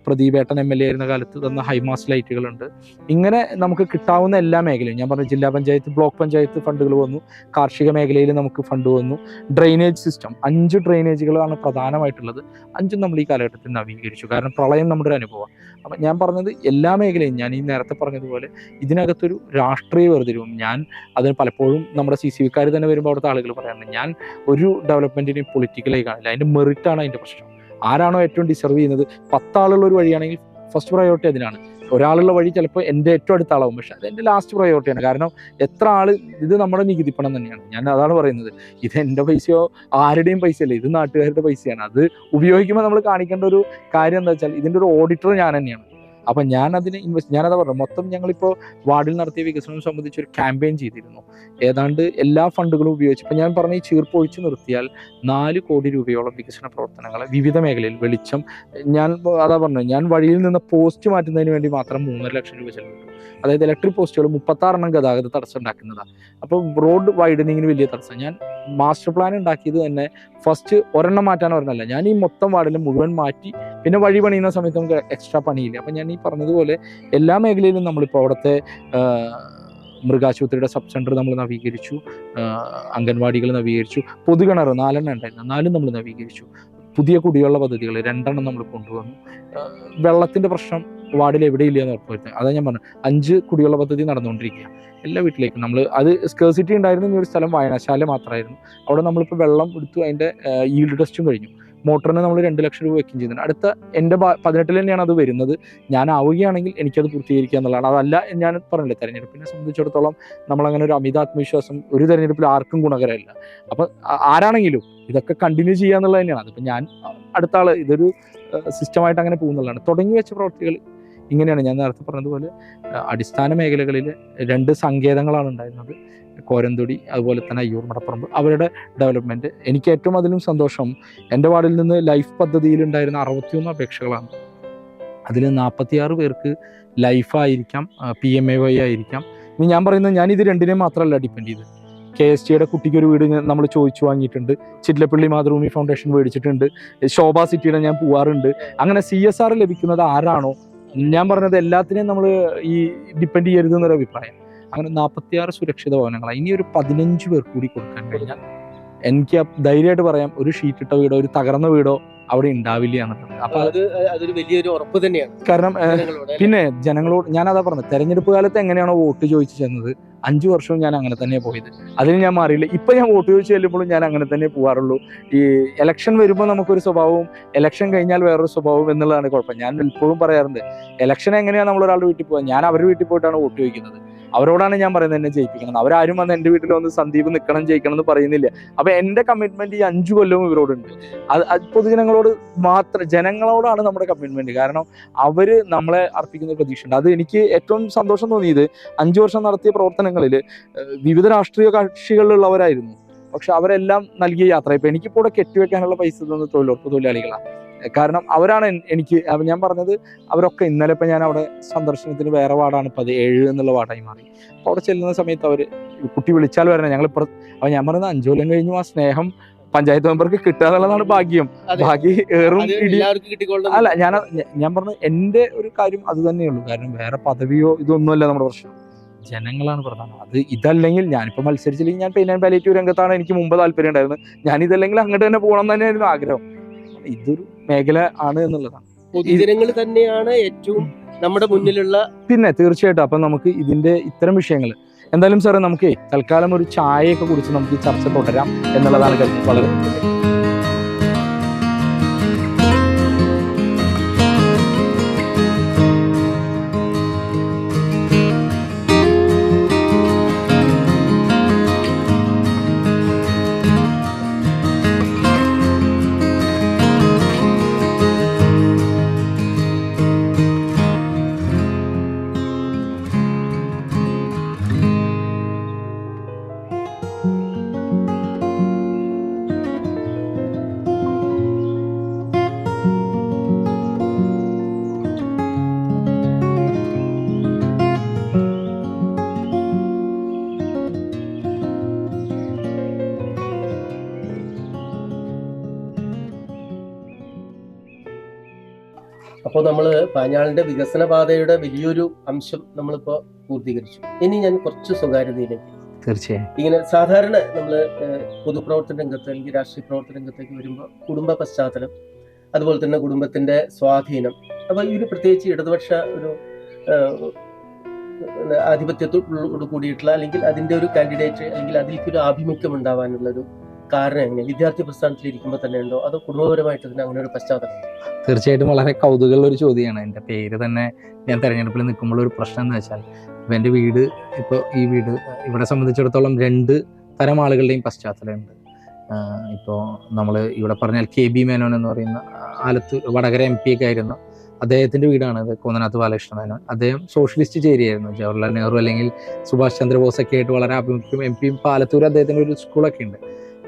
പ്രദീപേട്ടൻ MLA ആയിരുന്ന കാലത്ത് തന്ന ഹൈമാസ് ലൈറ്റുകളുണ്ട്. ഇങ്ങനെ നമുക്ക് കിട്ടാവുന്ന എല്ലാ മേഖലയും, ഞാൻ പറഞ്ഞ ജില്ലാ പഞ്ചായത്ത്, ബ്ലോക്ക് പഞ്ചായത്ത് ഫണ്ടുകൾ വന്നു. കാർഷിക മേഖലയിൽ നമുക്ക് ഫണ്ട് വന്നു. ഡ്രെയിനേജ് സിസ്റ്റം 5 ഡ്രെയിനേജുകളാണ് പ്രധാനമായിട്ടുള്ളത്. 5ഉം നമ്മൾ ഈ കാലഘട്ടത്തിൽ നവീകരിച്ചു. കാരണം പ്രളയം നമ്മുടെ ഒരു അനുഭവം. അപ്പം ഞാൻ പറഞ്ഞത് എല്ലാ മേഖലയും, ഞാൻ ഈ നേരത്തെ പറഞ്ഞതുപോലെ ഇതിനകത്തൊരു രാഷ്ട്രീയ വേർതിരിവും, ഞാൻ അതിന് പലപ്പോഴും നമ്മുടെ CCVക്കാർ തന്നെ വരുമ്പോൾ അവിടുത്തെ ആളുകൾ പറയാറുണ്ട്, ഞാൻ ഒരു ഡെവലപ്മെന്റിന് പൊളിറ്റിക്കലായി കാണില്ല, അതിൻ്റെ മെറിറ്റാണ് അതിൻ്റെ പ്രശ്നം. ആരാണോ ഏറ്റവും ഡിസർവ് ചെയ്യുന്നത്, 10 ആളുള്ള ഒരു വഴിയാണെങ്കിൽ ഫസ്റ്റ് പ്രയോറിറ്റി അതിനാണ്. ഒരാളുള്ള വഴി ചിലപ്പോൾ എൻ്റെ ഏറ്റവും അടുത്ത ആളാവും, പക്ഷെ അത് എൻ്റെ ലാസ്റ്റ് പ്രയോറിറ്റിയാണ്. കാരണം എത്ര ആൾ, ഇത് നമ്മുടെ നികുതി പണം തന്നെയാണ്. ഞാൻ അതാണ് പറയുന്നത്, ഇത് എൻ്റെ പൈസയോ ആരുടെയും പൈസയല്ല, ഇത് നാട്ടുകാരുടെ പൈസയാണ്. അത് ഉപയോഗിക്കുമ്പോൾ നമ്മൾ കാണിക്കേണ്ട ഒരു കാര്യം എന്താ വെച്ചാൽ, ഇതിൻ്റെ ഒരു ഓഡിറ്റർ ഞാൻ തന്നെയാണ്. അപ്പം ഞാൻ അതിന് ഞാനതാ പറഞ്ഞു, മൊത്തം ഞങ്ങളിപ്പോൾ വാർഡിൽ നടത്തിയ വികസനം സംബന്ധിച്ച് ഒരു ക്യാമ്പയിൻ ചെയ്തിരുന്നു. ഏതാണ്ട് എല്ലാ ഫണ്ടുകളും ഉപയോഗിച്ച്, ഇപ്പം ഞാൻ പറഞ്ഞ ഈ ചീർപ്പ് ഒഴിച്ചു നിർത്തിയാൽ 4 കോടി രൂപയോളം വികസന പ്രവർത്തനങ്ങൾ വിവിധ മേഖലയിൽ, വെളിച്ചം, ഞാൻ അതാ പറഞ്ഞു, ഞാൻ വഴിയിൽ നിന്ന് പോസ്റ്റ് മാറ്റുന്നതിന് വേണ്ടി മാത്രം 3.5 ലക്ഷം രൂപ ചെലവിട്ടു. അതായത് ഇലക്ട്രിക് പോസ്റ്റുകൾ 36 ഗതാഗത തടസ്സം ഉണ്ടാക്കുന്നതാണ്. അപ്പോൾ റോഡ് വൈഡനിങ്ങിന് വലിയ തടസ്സം. ഞാൻ മാസ്റ്റർ പ്ലാൻ ഉണ്ടാക്കിയത് തന്നെ ഫസ്റ്റ് ഒരെണ്ണം മാറ്റാൻ ഒരെണ്ണമല്ല, ഞാൻ ഈ മൊത്തം വാർഡിലും മുഴുവൻ മാറ്റി. പിന്നെ വഴി പണിയുന്ന സമയത്ത് നമുക്ക് എക്സ്ട്രാ പണിയില്ല. അപ്പം ഞാൻ ഈ പറഞ്ഞതുപോലെ എല്ലാ മേഖലയിലും നമ്മളിപ്പോൾ അവിടുത്തെ മൃഗാശുപത്രിയുടെ സബ് സെൻറ്റർ നമ്മൾ നവീകരിച്ചു, അംഗൻവാടികൾ നവീകരിച്ചു, പൊതുകിണർ 4 ഉണ്ടായിരുന്നു, 4 നമ്മൾ നവീകരിച്ചു. പുതിയ കുടിവെള്ള പദ്ധതികൾ 2 നമ്മൾ കൊണ്ടുവന്നു. വെള്ളത്തിൻ്റെ പ്രശ്നം വാർഡിൽ എവിടെയില്ല എന്ന് ഉറപ്പുവരുത്തുക. അതാ ഞാൻ പറഞ്ഞു, 5 കുടിവെള്ള പദ്ധതി നടന്നുകൊണ്ടിരിക്കുക. എല്ലാ വീട്ടിലേക്കും നമ്മൾ, അത് സ്കേഴ്സിറ്റി ഉണ്ടായിരുന്നു. ഈ ഒരു സ്ഥലം വായനശാല മാത്രമായിരുന്നു. അവിടെ നമ്മളിപ്പോൾ വെള്ളം എടുത്തു, അതിൻ്റെ ഈൽഡ് ടെസ്റ്റും കഴിഞ്ഞു. മോട്ടറിന് നമ്മൾ 2 ലക്ഷം രൂപ വെക്കുകയും ചെയ്യുന്നുണ്ട്. അടുത്ത എൻ്റെ 18-ൽ തന്നെയാണ് അത് വരുന്നത്. ഞാൻ ആവുകയാണെങ്കിൽ എനിക്കത് പൂർത്തീകരിക്കുക എന്നുള്ളതാണ്. അതല്ല, ഞാൻ പറഞ്ഞില്ലേ, തെരഞ്ഞെടുപ്പിനെ സംബന്ധിച്ചിടത്തോളം നമ്മളങ്ങനെ ഒരു അമിത ആത്മവിശ്വാസം ഒരു തെരഞ്ഞെടുപ്പിൽ ആർക്കും ഗുണകരമല്ല. അപ്പം ആരാണെങ്കിലും ഇതൊക്കെ കണ്ടിന്യൂ ചെയ്യുക എന്നുള്ളത് തന്നെയാണ്. അതിപ്പോൾ ഞാൻ അടുത്ത ആൾ, ഇതൊരു സിസ്റ്റമായിട്ട് അങ്ങനെ പോകുന്നുള്ളതാണ്. തുടങ്ങി വെച്ച പ്രവർത്തികൾ ഇങ്ങനെയാണ്. ഞാൻ നേരത്തെ പറഞ്ഞതുപോലെ അടിസ്ഥാന മേഖലകളിൽ 2 സങ്കേതങ്ങളാണ് ഉണ്ടായിരുന്നത്, കോരന്തൊടി അതുപോലെ തന്നെ അയ്യൂർ മടപ്പുറമ്പ്. അവരുടെ ഡെവലപ്മെൻറ്റ് എനിക്ക് ഏറ്റവും അതിലും സന്തോഷം, എൻ്റെ വാർഡിൽ നിന്ന് ലൈഫ് പദ്ധതിയിലുണ്ടായിരുന്ന 61 അപേക്ഷകളാണ്. അതിൽ 46 പേർക്ക് ലൈഫായിരിക്കാം, PMAY ആയിരിക്കാം. ഇനി ഞാൻ പറയുന്നത്, ഞാനിത് 2നെയും മാത്രമല്ല ഡിപ്പെൻഡ് ചെയ്ത്. KSTയുടെ കുട്ടിക്ക് ഒരു വീട് നമ്മൾ ചോദിച്ചു വാങ്ങിയിട്ടുണ്ട്, ചിറ്റലപ്പള്ളി മാതൃഭൂമി ഫൗണ്ടേഷൻ മേടിച്ചിട്ടുണ്ട്, ശോഭ സിറ്റിയുടെ ഞാൻ പോവാറുണ്ട്. അങ്ങനെ CSR ലഭിക്കുന്നത് ആരാണോ, ഞാൻ പറഞ്ഞത് എല്ലാത്തിനെയും നമ്മൾ ഈ ഡിപ്പെൻഡ് ചെയ്യരുത് എന്നൊരു അഭിപ്രായം. അങ്ങനെ 46 സുരക്ഷിത ഭവനങ്ങളാണ്. ഇനി ഒരു 15 പേർ കൂടി കൊടുക്കാൻ കഴിഞ്ഞാൽ എനിക്ക് ധൈര്യമായിട്ട് പറയാം, ഒരു ഷീറ്റിട്ട വീടോ ഒരു തകർന്ന വീടോ അവിടെ ഉണ്ടാവില്ല എന്നുള്ളത്. അപ്പൊ അതൊരു വലിയൊരു ഉറപ്പ് തന്നെയാണ്. കാരണം പിന്നെ ജനങ്ങളോട് ഞാനതാ പറഞ്ഞത്, തെരഞ്ഞെടുപ്പ് കാലത്ത് എങ്ങനെയാണോ വോട്ട് ചോദിച്ചു ചെന്നത്, 5 വർഷവും ഞാൻ അങ്ങനെ തന്നെ പോയത്. അതിന് ഞാൻ മാറിയില്ല. ഇപ്പൊ ഞാൻ വോട്ട് ചോദിച്ചു ചെല്ലുമ്പോഴും ഞാൻ അങ്ങനെ തന്നെ പോകാറുള്ളൂ. ഈ ഇലക്ഷൻ വരുമ്പോൾ നമുക്കൊരു സ്വഭാവവും ഇലക്ഷൻ കഴിഞ്ഞാൽ വേറൊരു സ്വഭാവം എന്നുള്ളതാണ് കുഴപ്പം. ഞാൻ ഇപ്പോഴും പറയാറുണ്ട്, ഇലക്ഷൻ എങ്ങനെയാണ് നമ്മൾ ഒരാളുടെ വീട്ടിൽ പോകാൻ, ഞാൻ അവരുടെ വീട്ടിൽ പോയിട്ടാണ് വോട്ട് ചോദിക്കുന്നത്. അവരോടാണ് ഞാൻ പറയുന്നത് എന്നെ ജയിപ്പിക്കണം. അവരാരും വന്ന് എൻ്റെ വീട്ടിൽ വന്ന് സന്ദീപ് നിൽക്കണം ജയിക്കണം എന്ന് പറയുന്നില്ല. അപ്പൊ എൻ്റെ കമ്മിറ്റ്മെന്റ് ഈ 5 കൊല്ലവും ഇവരോടുണ്ട്. അത് പൊതുജനങ്ങളോട് മാത്രം, ജനങ്ങളോടാണ് നമ്മുടെ കമ്മിറ്റ്മെന്റ്. കാരണം അവര് നമ്മളെ അർപ്പിക്കുന്ന ഒരു പ്രതീക്ഷയുണ്ട്. അത് എനിക്ക് ഏറ്റവും സന്തോഷം തോന്നിയത്, 5 വർഷം നടത്തിയ പ്രവർത്തനങ്ങളിൽ വിവിധ രാഷ്ട്രീയ കക്ഷികളിലുള്ളവരായിരുന്നു. പക്ഷെ അവരെല്ലാം നൽകിയ യാത്ര, ഇപ്പൊ എനിക്കിപ്പോൾ ഇവിടെ കെട്ടിവെക്കാനുള്ള പൈസ തന്ന തൊഴിലുറപ്പ് തൊഴിലാളികളാണ്. കാരണം അവരാണ് എനിക്ക്, ഞാൻ പറഞ്ഞത്, അവരൊക്കെ ഇന്നലെ ഇപ്പം ഞാൻ അവിടെ സന്ദർശനത്തിന് വേറെ വാർഡാണ്, 17 എന്നുള്ള വാർഡായി മാറി. അപ്പോൾ അവിടെ ചെല്ലുന്ന സമയത്ത് അവർ കുട്ടി വിളിച്ചാൽ വരണം, ഞങ്ങൾ അപ്പോൾ ഞാൻ പറയുന്നത് 5 കൊല്ലം കഴിഞ്ഞു ആ സ്നേഹം പഞ്ചായത്ത് മെമ്പർക്ക് കിട്ടുക എന്നുള്ളതാണ് ഭാഗ്യം. ബാക്കി ഏറും അല്ല, ഞാൻ പറഞ്ഞത് എൻ്റെ ഒരു കാര്യം അത് തന്നെയുള്ളൂ. കാരണം വേറെ പദവിയോ ഇതൊന്നുമല്ല നമ്മുടെ പ്രശ്നം, ജനങ്ങളാണ് പ്രധാനം. അത് ഇതല്ലെങ്കിൽ, ഞാനിപ്പോൾ മത്സരിച്ചില്ലെങ്കിൽ ഞാൻ പെയിൻ ആൻഡ് പാലിയേറ്റീവ് രംഗത്താണ് എനിക്ക് മുമ്പ് താല്പര്യം ഉണ്ടായിരുന്നത്. ഞാനിതല്ലെങ്കിൽ അങ്ങോട്ട് തന്നെ പോകണം എന്ന് തന്നെയായിരുന്നു ആഗ്രഹം. ഇതൊരു മേഖല ആണ് എന്നുള്ളതാണ്. പൊതുജനങ്ങൾ തന്നെയാണ് ഏറ്റവും നമ്മുടെ മുന്നിലുള്ള. പിന്നെ തീർച്ചയായിട്ടും അപ്പം നമുക്ക് ഇതിന്റെ ഇത്തരം വിഷയങ്ങൾ എന്തായാലും സാറേ, നമുക്ക് തൽക്കാലം ഒരു ചായയൊക്കെ കുറിച്ച് നമുക്ക് ഈ ചർച്ച തുടരാം എന്നുള്ളതാണ് കരുതുന്നത്. വളരെ അപ്പോൾ നമ്മൾ പാഞ്ഞാളിന്റെ വികസന പാതയുടെ വലിയൊരു അംശം നമ്മളിപ്പോ പൂർത്തീകരിച്ചു. ഇനി ഞാൻ കുറച്ച് സ്വകാര്യതയിലേക്ക്, തീർച്ചയായും ഇങ്ങനെ സാധാരണ നമ്മൾ പൊതുപ്രവർത്തന രംഗത്ത് അല്ലെങ്കിൽ രാഷ്ട്രീയ പ്രവർത്തന രംഗത്തേക്ക് വരുമ്പോൾ കുടുംബ പശ്ചാത്തലം, അതുപോലെ തന്നെ കുടുംബത്തിന്റെ സ്വാധീനം, അപ്പൊ ഈ ഒരു പ്രത്യേകിച്ച് ഇടതുപക്ഷ ഒരു ആധിപത്യത്തോട് കൂടിയിട്ടുള്ള അല്ലെങ്കിൽ അതിന്റെ ഒരു കാൻഡിഡേറ്റ് അല്ലെങ്കിൽ അതിലേക്കൊരു ആഭിമുഖ്യം ഉണ്ടാവാനുള്ള ഒരു കാരണം എങ്ങനെയാണ്? വിദ്യാർത്ഥി പ്രസ്ഥാനത്തിൽ ഇരിക്കുമ്പോൾ തന്നെ ഉണ്ടോ, അതോ കുടുംബപരമായിട്ട് തന്നെ അങ്ങനെ ഒരു പശ്ചാത്തലം? തീർച്ചയായിട്ടും വളരെ കൗതുകമുള്ള ഒരു ചോദ്യമാണ്. എൻ്റെ പേര് തന്നെ ഞാൻ തെരഞ്ഞെടുപ്പിൽ നിൽക്കുമ്പോൾ ഒരു പ്രശ്നം എന്ന് വെച്ചാൽ, ഇപ്പം എൻ്റെ വീട്, ഇപ്പോൾ ഈ വീട് ഇവിടെ സംബന്ധിച്ചിടത്തോളം 2 തരം ആളുകളുടെയും പശ്ചാത്തലമുണ്ട്. ഇപ്പോൾ നമ്മൾ ഇവിടെ പറഞ്ഞാൽ KB മേനോൻ എന്ന് പറയുന്ന വടകര MP ഒക്കെ ആയിരുന്നു, അദ്ദേഹത്തിൻ്റെ വീടാണ് ഇത്, കോന്നനാത്ത് ബാലകൃഷ്ണ മേനോൻ. അദ്ദേഹം സോഷ്യലിസ്റ്റ് ചേരിയായിരുന്നു, ജവഹർലാൽ നെഹ്റു അല്ലെങ്കിൽ സുഭാഷ് ചന്ദ്രബോസ് ഒക്കെ ആയിട്ട് വളരെ ആഭിമുഖ്യം. MP പാലത്തൂർ അദ്ദേഹത്തിൻ്റെ ഒരു സ്കൂളൊക്കെ ഉണ്ട്.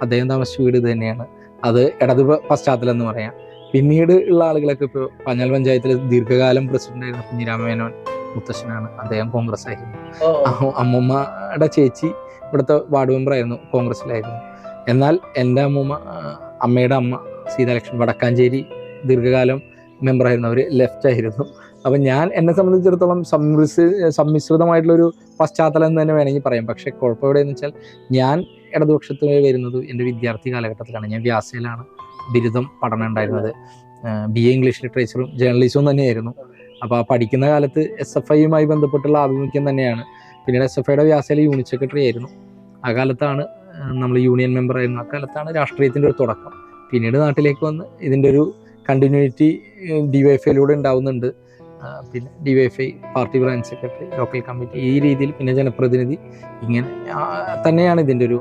അദ്ദേഹം താമസിച്ച വീട് ഇത് തന്നെയാണ്. അത് ഇടത് പശ്ചാത്തലം എന്ന് പറയാം. പിന്നീട് ഉള്ള ആളുകളൊക്കെ ഇപ്പോൾ പാഞ്ഞാൽ പഞ്ചായത്തിൽ ദീർഘകാലം പ്രസിഡന്റായിരുന്ന കുഞ്ഞിരാമ മേനോൻ മുത്തശ്ശനാണ്, അദ്ദേഹം കോൺഗ്രസ് ആയിരുന്നു. അമ്മൂമ്മയുടെ ചേച്ചി ഇവിടുത്തെ വാർഡ് മെമ്പർ ആയിരുന്നു, കോൺഗ്രസ്സിലായിരുന്നു. എന്നാൽ എൻ്റെ അമ്മയുടെ അമ്മ സീതാലക്ഷ്മി വടക്കാഞ്ചേരി ദീർഘകാലം മെമ്പറായിരുന്നു, അവർ ലെഫ്റ്റ് ആയിരുന്നു. അപ്പം എന്നെ സംബന്ധിച്ചിടത്തോളം സമ്മിശ്രിതമായിട്ടുള്ളൊരു പശ്ചാത്തലം എന്ന് തന്നെ വേണമെങ്കിൽ പറയാം. പക്ഷേ കുഴപ്പം എവിടെയെന്ന് വെച്ചാൽ, ഞാൻ ഇടതുപക്ഷത്തിൽ വരുന്നത് എൻ്റെ വിദ്യാർത്ഥി കാലഘട്ടത്തിലാണ്. ഞാൻ വ്യാസയിലാണ് ബിരുദം പഠനം ഉണ്ടായിരുന്നത്. BA ഇംഗ്ലീഷ് ലിറ്ററേച്ചറും ജേർണലിസവും തന്നെയായിരുന്നു. അപ്പോൾ ആ പഠിക്കുന്ന കാലത്ത് SFIയുമായി ബന്ധപ്പെട്ടുള്ള ആഭിമുഖ്യം തന്നെയാണ്. പിന്നീട് SFIയുടെ വ്യാസയിലെ യൂണിറ്റ് സെക്രട്ടറി ആയിരുന്നു. ആ കാലത്താണ് നമ്മൾ യൂണിയൻ മെമ്പർ ആയിരുന്നു. ആ കാലത്താണ് രാഷ്ട്രീയത്തിൻ്റെ ഒരു തുടക്കം. പിന്നീട് നാട്ടിലേക്ക് വന്ന് ഇതിൻ്റെ ഒരു കണ്ടിന്യൂറ്റി DYFIയിലൂടെ ഉണ്ടാവുന്നുണ്ട്. പിന്നെ DYFI party branch secretary, local committee, ഈ രീതിയിൽ പിന്നെ ജനപ്രതിനിധി, ഇങ്ങനെ തന്നെയാണ് ഇതിൻ്റെ ഒരു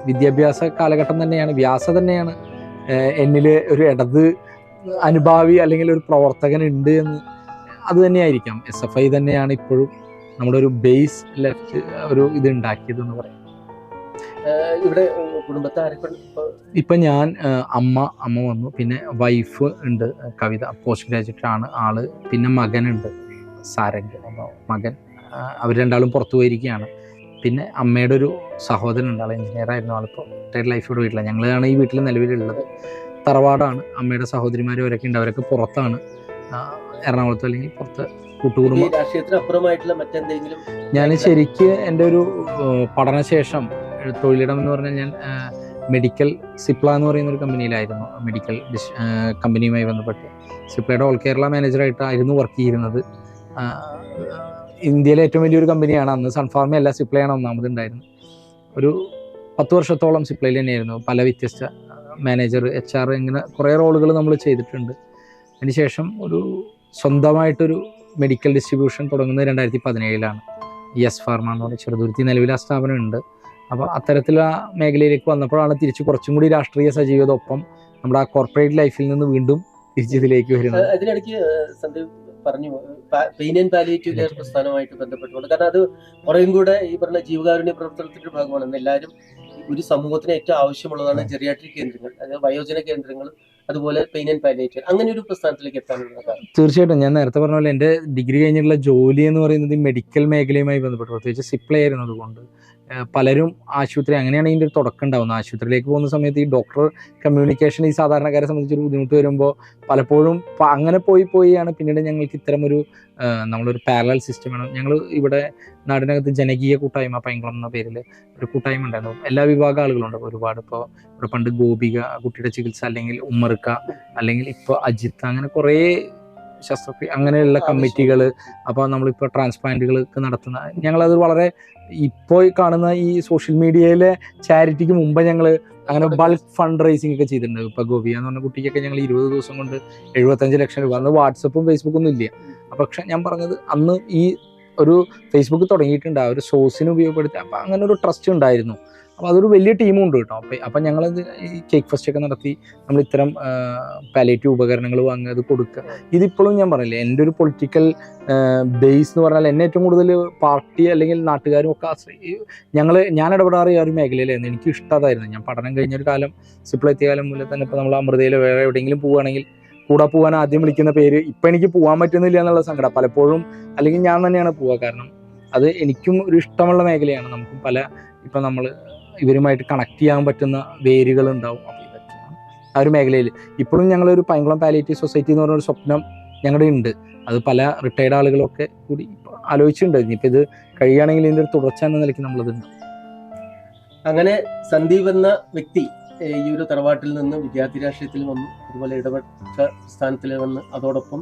വിദ്യാഭ്യാസ കാലഘട്ടം തന്നെയാണ്. വ്യാസ തന്നെയാണ് എന്നിൽ ഒരു ഇടത് അനുഭാവി അല്ലെങ്കിൽ ഒരു പ്രവർത്തകൻ ഉണ്ട് എന്ന്, അത് തന്നെയായിരിക്കാം. SFI തന്നെയാണ് ഇപ്പോഴും നമ്മുടെ ഒരു ബേസ് ലെഫ്റ്റ് ഒരു ഇത് ഉണ്ടാക്കിയതെന്ന് പറയാം. ഇവിടെ കുടുംബത്തെ ഇപ്പം ഞാൻ അമ്മ വന്നു, പിന്നെ വൈഫ് ഉണ്ട് കവിത, പോസ്റ്റ് ഗ്രാജുവേറ്റ് ആണ് ആള്, പിന്നെ മകനുണ്ട് സാരംഗ്. അപ്പോൾ മകൻ, അവർ രണ്ടാളും പുറത്തു പോയിരിക്കുകയാണ്. പിന്നെ അമ്മയുടെ ഒരു സഹോദരനുണ്ട്, ആൾ എഞ്ചിനീയർ ആയിരുന്നു, ആളിപ്പോൾ റിട്ടയർഡ് ലൈഫോട് വീട്ടിലാണ്. ഞങ്ങളാണ് ഈ വീട്ടിൽ നിലവിലുള്ളത്. തറവാടാണ്. അമ്മയുടെ സഹോദരിമാരും അവരൊക്കെ ഉണ്ട്, അവരൊക്കെ പുറത്താണ്, എറണാകുളത്ത് അല്ലെങ്കിൽ പുറത്ത് കൂട്ടുകുടുംബം. രാഷ്ട്രീയത്തിനപ്പുറമായിട്ടുള്ള മറ്റെന്തെങ്കിലും? ഞാൻ ശരിക്ക് എൻ്റെ ഒരു പഠനശേഷം തൊഴിലിടം എന്ന് പറഞ്ഞാൽ ഞാൻ മെഡിക്കൽ സിപ്ല എന്ന് പറയുന്ന ഒരു കമ്പനിയിലായിരുന്നു, മെഡിക്കൽ കമ്പനിയുമായി ബന്ധപ്പെട്ട് സിപ്ലയുടെ ഓൾ കേരള മാനേജറായിട്ടായിരുന്നു വർക്ക് ചെയ്യുന്നത്. ഇന്ത്യയിലെ ഏറ്റവും വലിയൊരു കമ്പനിയാണ്. അന്ന് സൺഫാർമ അല്ല, സിപ്ലയാണ് ഒന്നാമത് ഉണ്ടായിരുന്നത്. ഒരു 10 വർഷത്തോളം സിപ്ലയിൽ തന്നെയായിരുന്നു. പല വ്യത്യസ്ത മാനേജർ, HR, ഇങ്ങനെ കുറേ റോളുകൾ നമ്മൾ ചെയ്തിട്ടുണ്ട്. അതിനുശേഷം ഒരു സ്വന്തമായിട്ടൊരു മെഡിക്കൽ ഡിസ്ട്രിബ്യൂഷൻ തുടങ്ങുന്നത് 2017 YES Pharma എന്ന് പറഞ്ഞ ചെറുതുരുത്തി നിലവിൽ ആ സ്ഥാപനം ഉണ്ട്. അപ്പോൾ അത്തരത്തിലുള്ള മേഖലയിലേക്ക് വന്നപ്പോഴാണ് തിരിച്ച് കുറച്ചും കൂടി രാഷ്ട്രീയ സജീവത, ഒപ്പം നമ്മുടെ ആ കോർപ്പറേറ്റ് ലൈഫിൽ നിന്ന് വീണ്ടും തിരിച്ചിതിലേക്ക് വരുന്നത്. അതിനിടയ്ക്ക് സന്ദീപ് പറഞ്ഞു പെയിൻ ആൻഡ് പാലിയേറ്റീവ് കെയർ പ്രസ്ഥാനമായിട്ട് ബന്ധപ്പെട്ടുകൊണ്ട്, കാരണം അത് കുറേയും കൂടെ ഈ പറഞ്ഞ ജീവകാരുണ്യ പ്രവർത്തനത്തിന്റെ ഭാഗമാണ്. എല്ലാവരും ഒരു സമൂഹത്തിന് ഏറ്റവും ആവശ്യമുള്ളതാണ് ജെറിയാട്രിക് കേന്ദ്രങ്ങൾ, അതായത് വയോജന കേന്ദ്രങ്ങൾ, അതുപോലെ പെയിൻ ആൻഡ് പാലിയേറ്റീവ്, അങ്ങനെ ഒരു പ്രസ്ഥാനത്തിലേക്ക് എത്താനുള്ള കാരണം? തീർച്ചയായിട്ടും ഞാൻ നേരത്തെ പറഞ്ഞ പോലെ എൻ്റെ ഡിഗ്രി കഴിഞ്ഞിട്ടുള്ള ജോലി എന്ന് പറയുന്നത് മെഡിക്കൽ മേഖലയുമായി ബന്ധപ്പെട്ട്, പ്രത്യേകിച്ച് സിപ്ല ആയിരുന്നത് കൊണ്ട് പലരും ആശുപത്രി, അങ്ങനെയാണ് ഇതിൻ്റെ ഒരു തുടക്കം ഉണ്ടാകുന്നത്. ആശുപത്രിയിലേക്ക് പോകുന്ന സമയത്ത് ഈ ഡോക്ടർ കമ്മ്യൂണിക്കേഷൻ ഈ സാധാരണക്കാരെ സംബന്ധിച്ചൊരു ബുദ്ധിമുട്ട് വരുമ്പോൾ പലപ്പോഴും അങ്ങനെ പോയാണ് പിന്നീട് ഞങ്ങൾക്ക് ഇത്തരമൊരു നമ്മളൊരു പാരലൽ സിസ്റ്റം വേണം. ഞങ്ങൾ ഇവിടെ നാടിനകത്ത് ജനകീയ കൂട്ടായ്മ പൈങ്കുളം എന്ന പേരിൽ ഒരു കൂട്ടായ്മ ഉണ്ടായിരുന്നു. എല്ലാ വിഭാഗം ആളുകളുണ്ട് ഒരുപാട്. ഇപ്പോൾ ഇവിടെ പണ്ട് ഗോപിക കുട്ടിയുടെ ചികിത്സ, അല്ലെങ്കിൽ ഉമ്മർക്ക, അല്ലെങ്കിൽ ഇപ്പോൾ അജിത്ത്, അങ്ങനെ കുറേ ശസ്ത്രക്രിയ, അങ്ങനെയുള്ള കമ്മിറ്റികൾ. അപ്പോൾ നമ്മളിപ്പോൾ ട്രാൻസ്പ്ലാന്റുകൾക്ക് നടത്തുന്ന, ഞങ്ങളത് വളരെ ഇപ്പോൾ കാണുന്ന ഈ സോഷ്യൽ മീഡിയയിലെ ചാരിറ്റിക്ക് മുമ്പ് ഞങ്ങൾ അങ്ങനെ ബൾക്ക് ഫണ്ട് റൈസിംഗ് ഒക്കെ ചെയ്തിട്ടുണ്ട്. ഇപ്പോൾ ഗോപിയ എന്ന് പറഞ്ഞ കുട്ടിക്കൊക്കെ ഞങ്ങൾ 20 ദിവസം കൊണ്ട് 75 ലക്ഷം രൂപ. അന്ന് വാട്സപ്പും ഫേസ്ബുക്കൊന്നും ഇല്ല. പക്ഷെ ഞാൻ പറഞ്ഞത് അന്ന് ഈ ഒരു ഫേസ്ബുക്ക് തുടങ്ങിയിട്ടുണ്ട്, ആ ഒരു സോഴ്സിന് ഉപയോഗപ്പെടുത്തി. അപ്പം അങ്ങനെ ഒരു ട്രസ്റ്റ് ഉണ്ടായിരുന്നു. അപ്പോൾ അതൊരു വലിയ ടീമും ഉണ്ട് കേട്ടോ. അപ്പം ഞങ്ങളത് ഈ കേക്ക് ഫെസ്റ്റ് ഒക്കെ നടത്തി നമ്മൾ ഇത്തരം പാലിയേറ്റീവ് ഉപകരണങ്ങൾ വാങ്ങുക, അത് കൊടുക്കുക. ഇതിപ്പോഴും ഞാൻ പറഞ്ഞില്ലേ, എൻ്റെ ഒരു പൊളിറ്റിക്കൽ ബേസ് എന്ന് പറഞ്ഞാൽ എന്നെ ഏറ്റവും കൂടുതൽ പാർട്ടി അല്ലെങ്കിൽ നാട്ടുകാരും ഒക്കെ ഞാൻ ഇടപെടാറ് ഈ ഒരു മേഖലയിലായിരുന്നു. എനിക്ക് ഇഷ്ടമായിരുന്നു. ഞാൻ പഠനം കഴിഞ്ഞൊരു കാലം, സിപ്ലെത്തിയ കാലം മുതൽ തന്നെ ഇപ്പോൾ നമ്മൾ അമൃതയിൽ വേറെ എവിടെയെങ്കിലും പോവുകയാണെങ്കിൽ കൂടെ പോകാൻ ആദ്യം വിളിക്കുന്ന പേര്. ഇപ്പം എനിക്ക് പോകാൻ പറ്റുന്നില്ല എന്നുള്ള സങ്കടം പലപ്പോഴും, അല്ലെങ്കിൽ ഞാൻ തന്നെയാണ് പോവുക. കാരണം അത് എനിക്കും ഒരു ഇഷ്ടമുള്ള മേഖലയാണ്. നമുക്കും ഇപ്പം നമ്മൾ ഇവരുമായിട്ട് കണക്ട് ചെയ്യാൻ പറ്റുന്ന വേരുകളുണ്ടാവും. അപ്പോൾ ഇതൊക്കെയാണ് ആ ഒരു മേഖലയിൽ. ഇപ്പോഴും ഞങ്ങളൊരു പൈങ്കുളം പാലിയേറ്റീവ് സൊസൈറ്റി എന്ന് പറഞ്ഞൊരു സ്വപ്നം ഞങ്ങളുടെ ഉണ്ട്. അത് പല റിട്ടയർഡ് ആളുകളൊക്കെ കൂടി ആലോചിച്ചിട്ടുണ്ട്. ഇനിയിപ്പോൾ ഇത് കഴിയുകയാണെങ്കിൽ ഇതിൻ്റെ ഒരു തുടർച്ച എന്ന നിലയ്ക്ക് നമ്മളതുണ്ട്. അങ്ങനെ സന്ദീപ് എന്ന വ്യക്തി ഈ ഒരു തറവാട്ടിൽ നിന്ന് വിദ്യാർത്ഥി രാഷ്ട്രീയത്തിൽ വന്നു, അതുപോലെ ഇടപെട്ട സ്ഥാനത്തിൽ വന്ന് അതോടൊപ്പം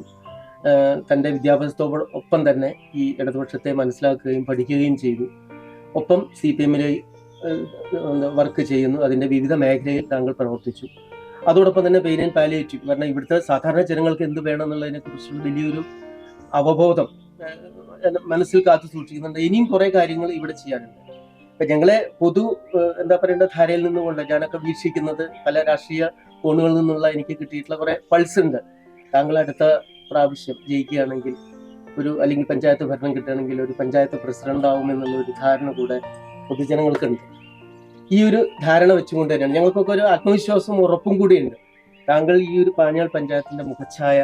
തൻ്റെ വിദ്യാഭ്യാസത്തോടൊപ്പം തന്നെ ഈ ഇടതുപക്ഷത്തെ മനസ്സിലാക്കുകയും പഠിക്കുകയും ചെയ്തു. ഒപ്പം CPM വർക്ക് ചെയ്യുന്നു. അതിൻ്റെ വിവിധ മേഖലയിൽ താങ്കൾ പ്രവർത്തിച്ചു. അതോടൊപ്പം തന്നെ പെയിൻ ആൻഡ് പാലിയേറ്റീവ്, കാരണം ഇവിടുത്തെ സാധാരണ ജനങ്ങൾക്ക് എന്ത് വേണം എന്നുള്ളതിനെ കുറിച്ചുള്ള വലിയൊരു അവബോധം മനസ്സിൽ കാത്തു സൂക്ഷിക്കുന്നുണ്ട്. ഇനിയും കുറെ കാര്യങ്ങൾ ഇവിടെ ചെയ്യാനുണ്ട്. ഇപ്പൊ ഞങ്ങളെ പൊതു എന്താ പറയേണ്ട ധാരയിൽ നിന്നുകൊണ്ട് ഞാനൊക്കെ വീക്ഷിക്കുന്നത് പല രാഷ്ട്രീയ കോണുകളിൽ നിന്നുള്ള എനിക്ക് കിട്ടിയിട്ടുള്ള കുറെ പൾസ് ഉണ്ട്. താങ്കൾ അടുത്ത പ്രാവശ്യം ജയിക്കുകയാണെങ്കിൽ അല്ലെങ്കിൽ പഞ്ചായത്ത് ഭരണം കിട്ടുകയാണെങ്കിൽ ഒരു പഞ്ചായത്ത് പ്രസിഡന്റ് ആവും എന്നുള്ള ഒരു ധാരണ കൂടെ പൊതുജനങ്ങൾക്കുണ്ട്. ഈ ഒരു ധാരണ വെച്ചുകൊണ്ട് തന്നെയാണ് ഞങ്ങൾക്കൊക്കെ ഒരു ആത്മവിശ്വാസവും ഉറപ്പും കൂടിയുണ്ട്. താങ്കൾ ഈ ഒരു പാഞ്ഞാൾ പഞ്ചായത്തിന്റെ മുഖച്ഛായ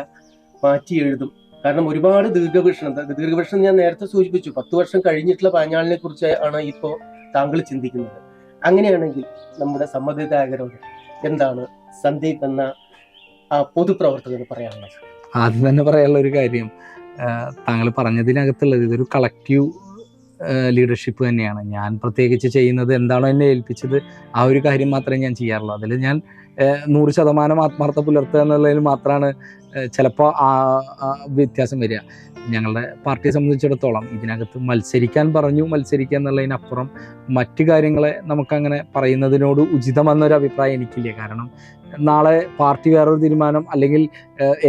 മാറ്റി എഴുതും. കാരണം ഒരുപാട് ദീർഘവീക്ഷണം ഞാൻ നേരത്തെ സൂചിപ്പിച്ചു. 10 വർഷം കഴിഞ്ഞിട്ടുള്ള പാഞ്ഞാളിനെ കുറിച്ച് ആണ് ഇപ്പോൾ താങ്കൾ ചിന്തിക്കുന്നത്. അങ്ങനെയാണെങ്കിൽ നമ്മുടെ സമ്മതിദായകരോട് എന്താണ് സന്ദീപ് എന്ന ആ പൊതുപ്രവർത്തകന് പറയാനുള്ളത്? ആദ്യം തന്നെ പറയാനുള്ള ഒരു കാര്യം, താങ്കൾ പറഞ്ഞതിനകത്തുള്ളത് ഇതൊരു കളക്റ്റീവ് ലീഡർഷിപ്പ് തന്നെയാണ്. ഞാൻ പ്രത്യേകിച്ച് ചെയ്യുന്നത് എന്താണോ എന്നെ ഏൽപ്പിച്ചത് ആ ഒരു കാര്യം മാത്രമേ ഞാൻ ചെയ്യാറുള്ളൂ. അതിൽ ഞാൻ 100% ആത്മാർത്ഥത പുലർത്തുക എന്നുള്ളതിൽ മാത്രമാണ് ചിലപ്പോൾ വ്യത്യാസം വരിക. ഞങ്ങളുടെ പാർട്ടിയെ സംബന്ധിച്ചിടത്തോളം ഇതിനകത്ത് മത്സരിക്കാൻ മത്സരിക്കുക എന്നുള്ളതിനപ്പുറം മറ്റു കാര്യങ്ങളെ നമുക്കങ്ങനെ പറയുന്നതിനോട് ഉചിതമെന്നൊരു അഭിപ്രായം എനിക്കില്ല. കാരണം നാളെ പാർട്ടി വേറൊരു തീരുമാനം അല്ലെങ്കിൽ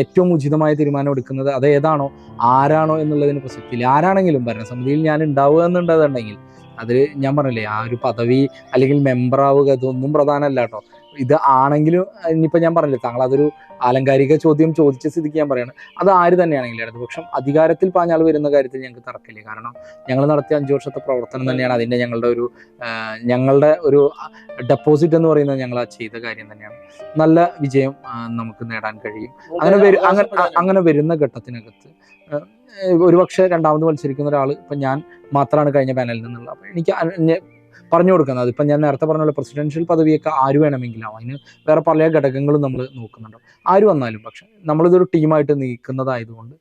ഏറ്റവും ഉചിതമായ തീരുമാനം എടുക്കുന്നത് അത് ഏതാണോ ആരാണോ എന്നുള്ളതിന് പ്രസക്തിയില്ല. ആരാണെങ്കിലും ഭരണസമിതിയിൽ ഞാൻ ഉണ്ടാവുക എന്നുണ്ടെന്നുണ്ടെങ്കിൽ അത് ഞാൻ പറഞ്ഞില്ലേ, ആ ഒരു പദവി അല്ലെങ്കിൽ മെമ്പറാവുക ഇതൊന്നും പ്രധാനമല്ല കേട്ടോ. ഇത് ആണെങ്കിലും ഇനിയിപ്പോൾ ഞാൻ പറഞ്ഞില്ലേ, താങ്കൾ അതൊരു ആലങ്കാരിക ചോദ്യം ചോദിച്ച സ്ഥിതിക്ക് ഞാൻ പറയാണ്, അത് ആര് തന്നെയാണെങ്കിലും ഇടതുപക്ഷം അധികാരത്തിൽ പാഞ്ഞാൾ വരുന്ന കാര്യത്തിൽ ഞങ്ങൾക്ക് തർക്കമില്ല. കാരണം ഞങ്ങൾ നടത്തിയ 5 വർഷത്തെ പ്രവർത്തനം തന്നെയാണ് അതിൻ്റെ ഞങ്ങളുടെ ഒരു ഡെപ്പോസിറ്റ് എന്ന് പറയുന്നത്. ഞങ്ങൾ ആ ചെയ്ത കാര്യം തന്നെയാണ്. നല്ല വിജയം നമുക്ക് നേടാൻ കഴിയും. അങ്ങനെ വരുന്ന ഘട്ടത്തിനകത്ത് ഒരുപക്ഷെ രണ്ടാമത് മത്സരിക്കുന്ന ഒരാൾ ഇപ്പം ഞാൻ മാത്രമാണ് കഴിഞ്ഞ പാനലിൽ നിന്നുള്ള. അപ്പം എനിക്ക് പറഞ്ഞു കൊടുക്കുന്നത് അതിപ്പം ഞാൻ നേരത്തെ പറഞ്ഞ പ്രസിഡൻഷ്യൽ പദവിയൊക്കെ ആര് വേണമെങ്കിലാവും. അതിന് വേറെ പല ഘടകങ്ങളും നമ്മൾ നോക്കുന്നുണ്ടോ, ആര് വന്നാലും. പക്ഷെ നമ്മളിതൊരു ടീമായിട്ട് നീക്കുന്നതായതുകൊണ്ട്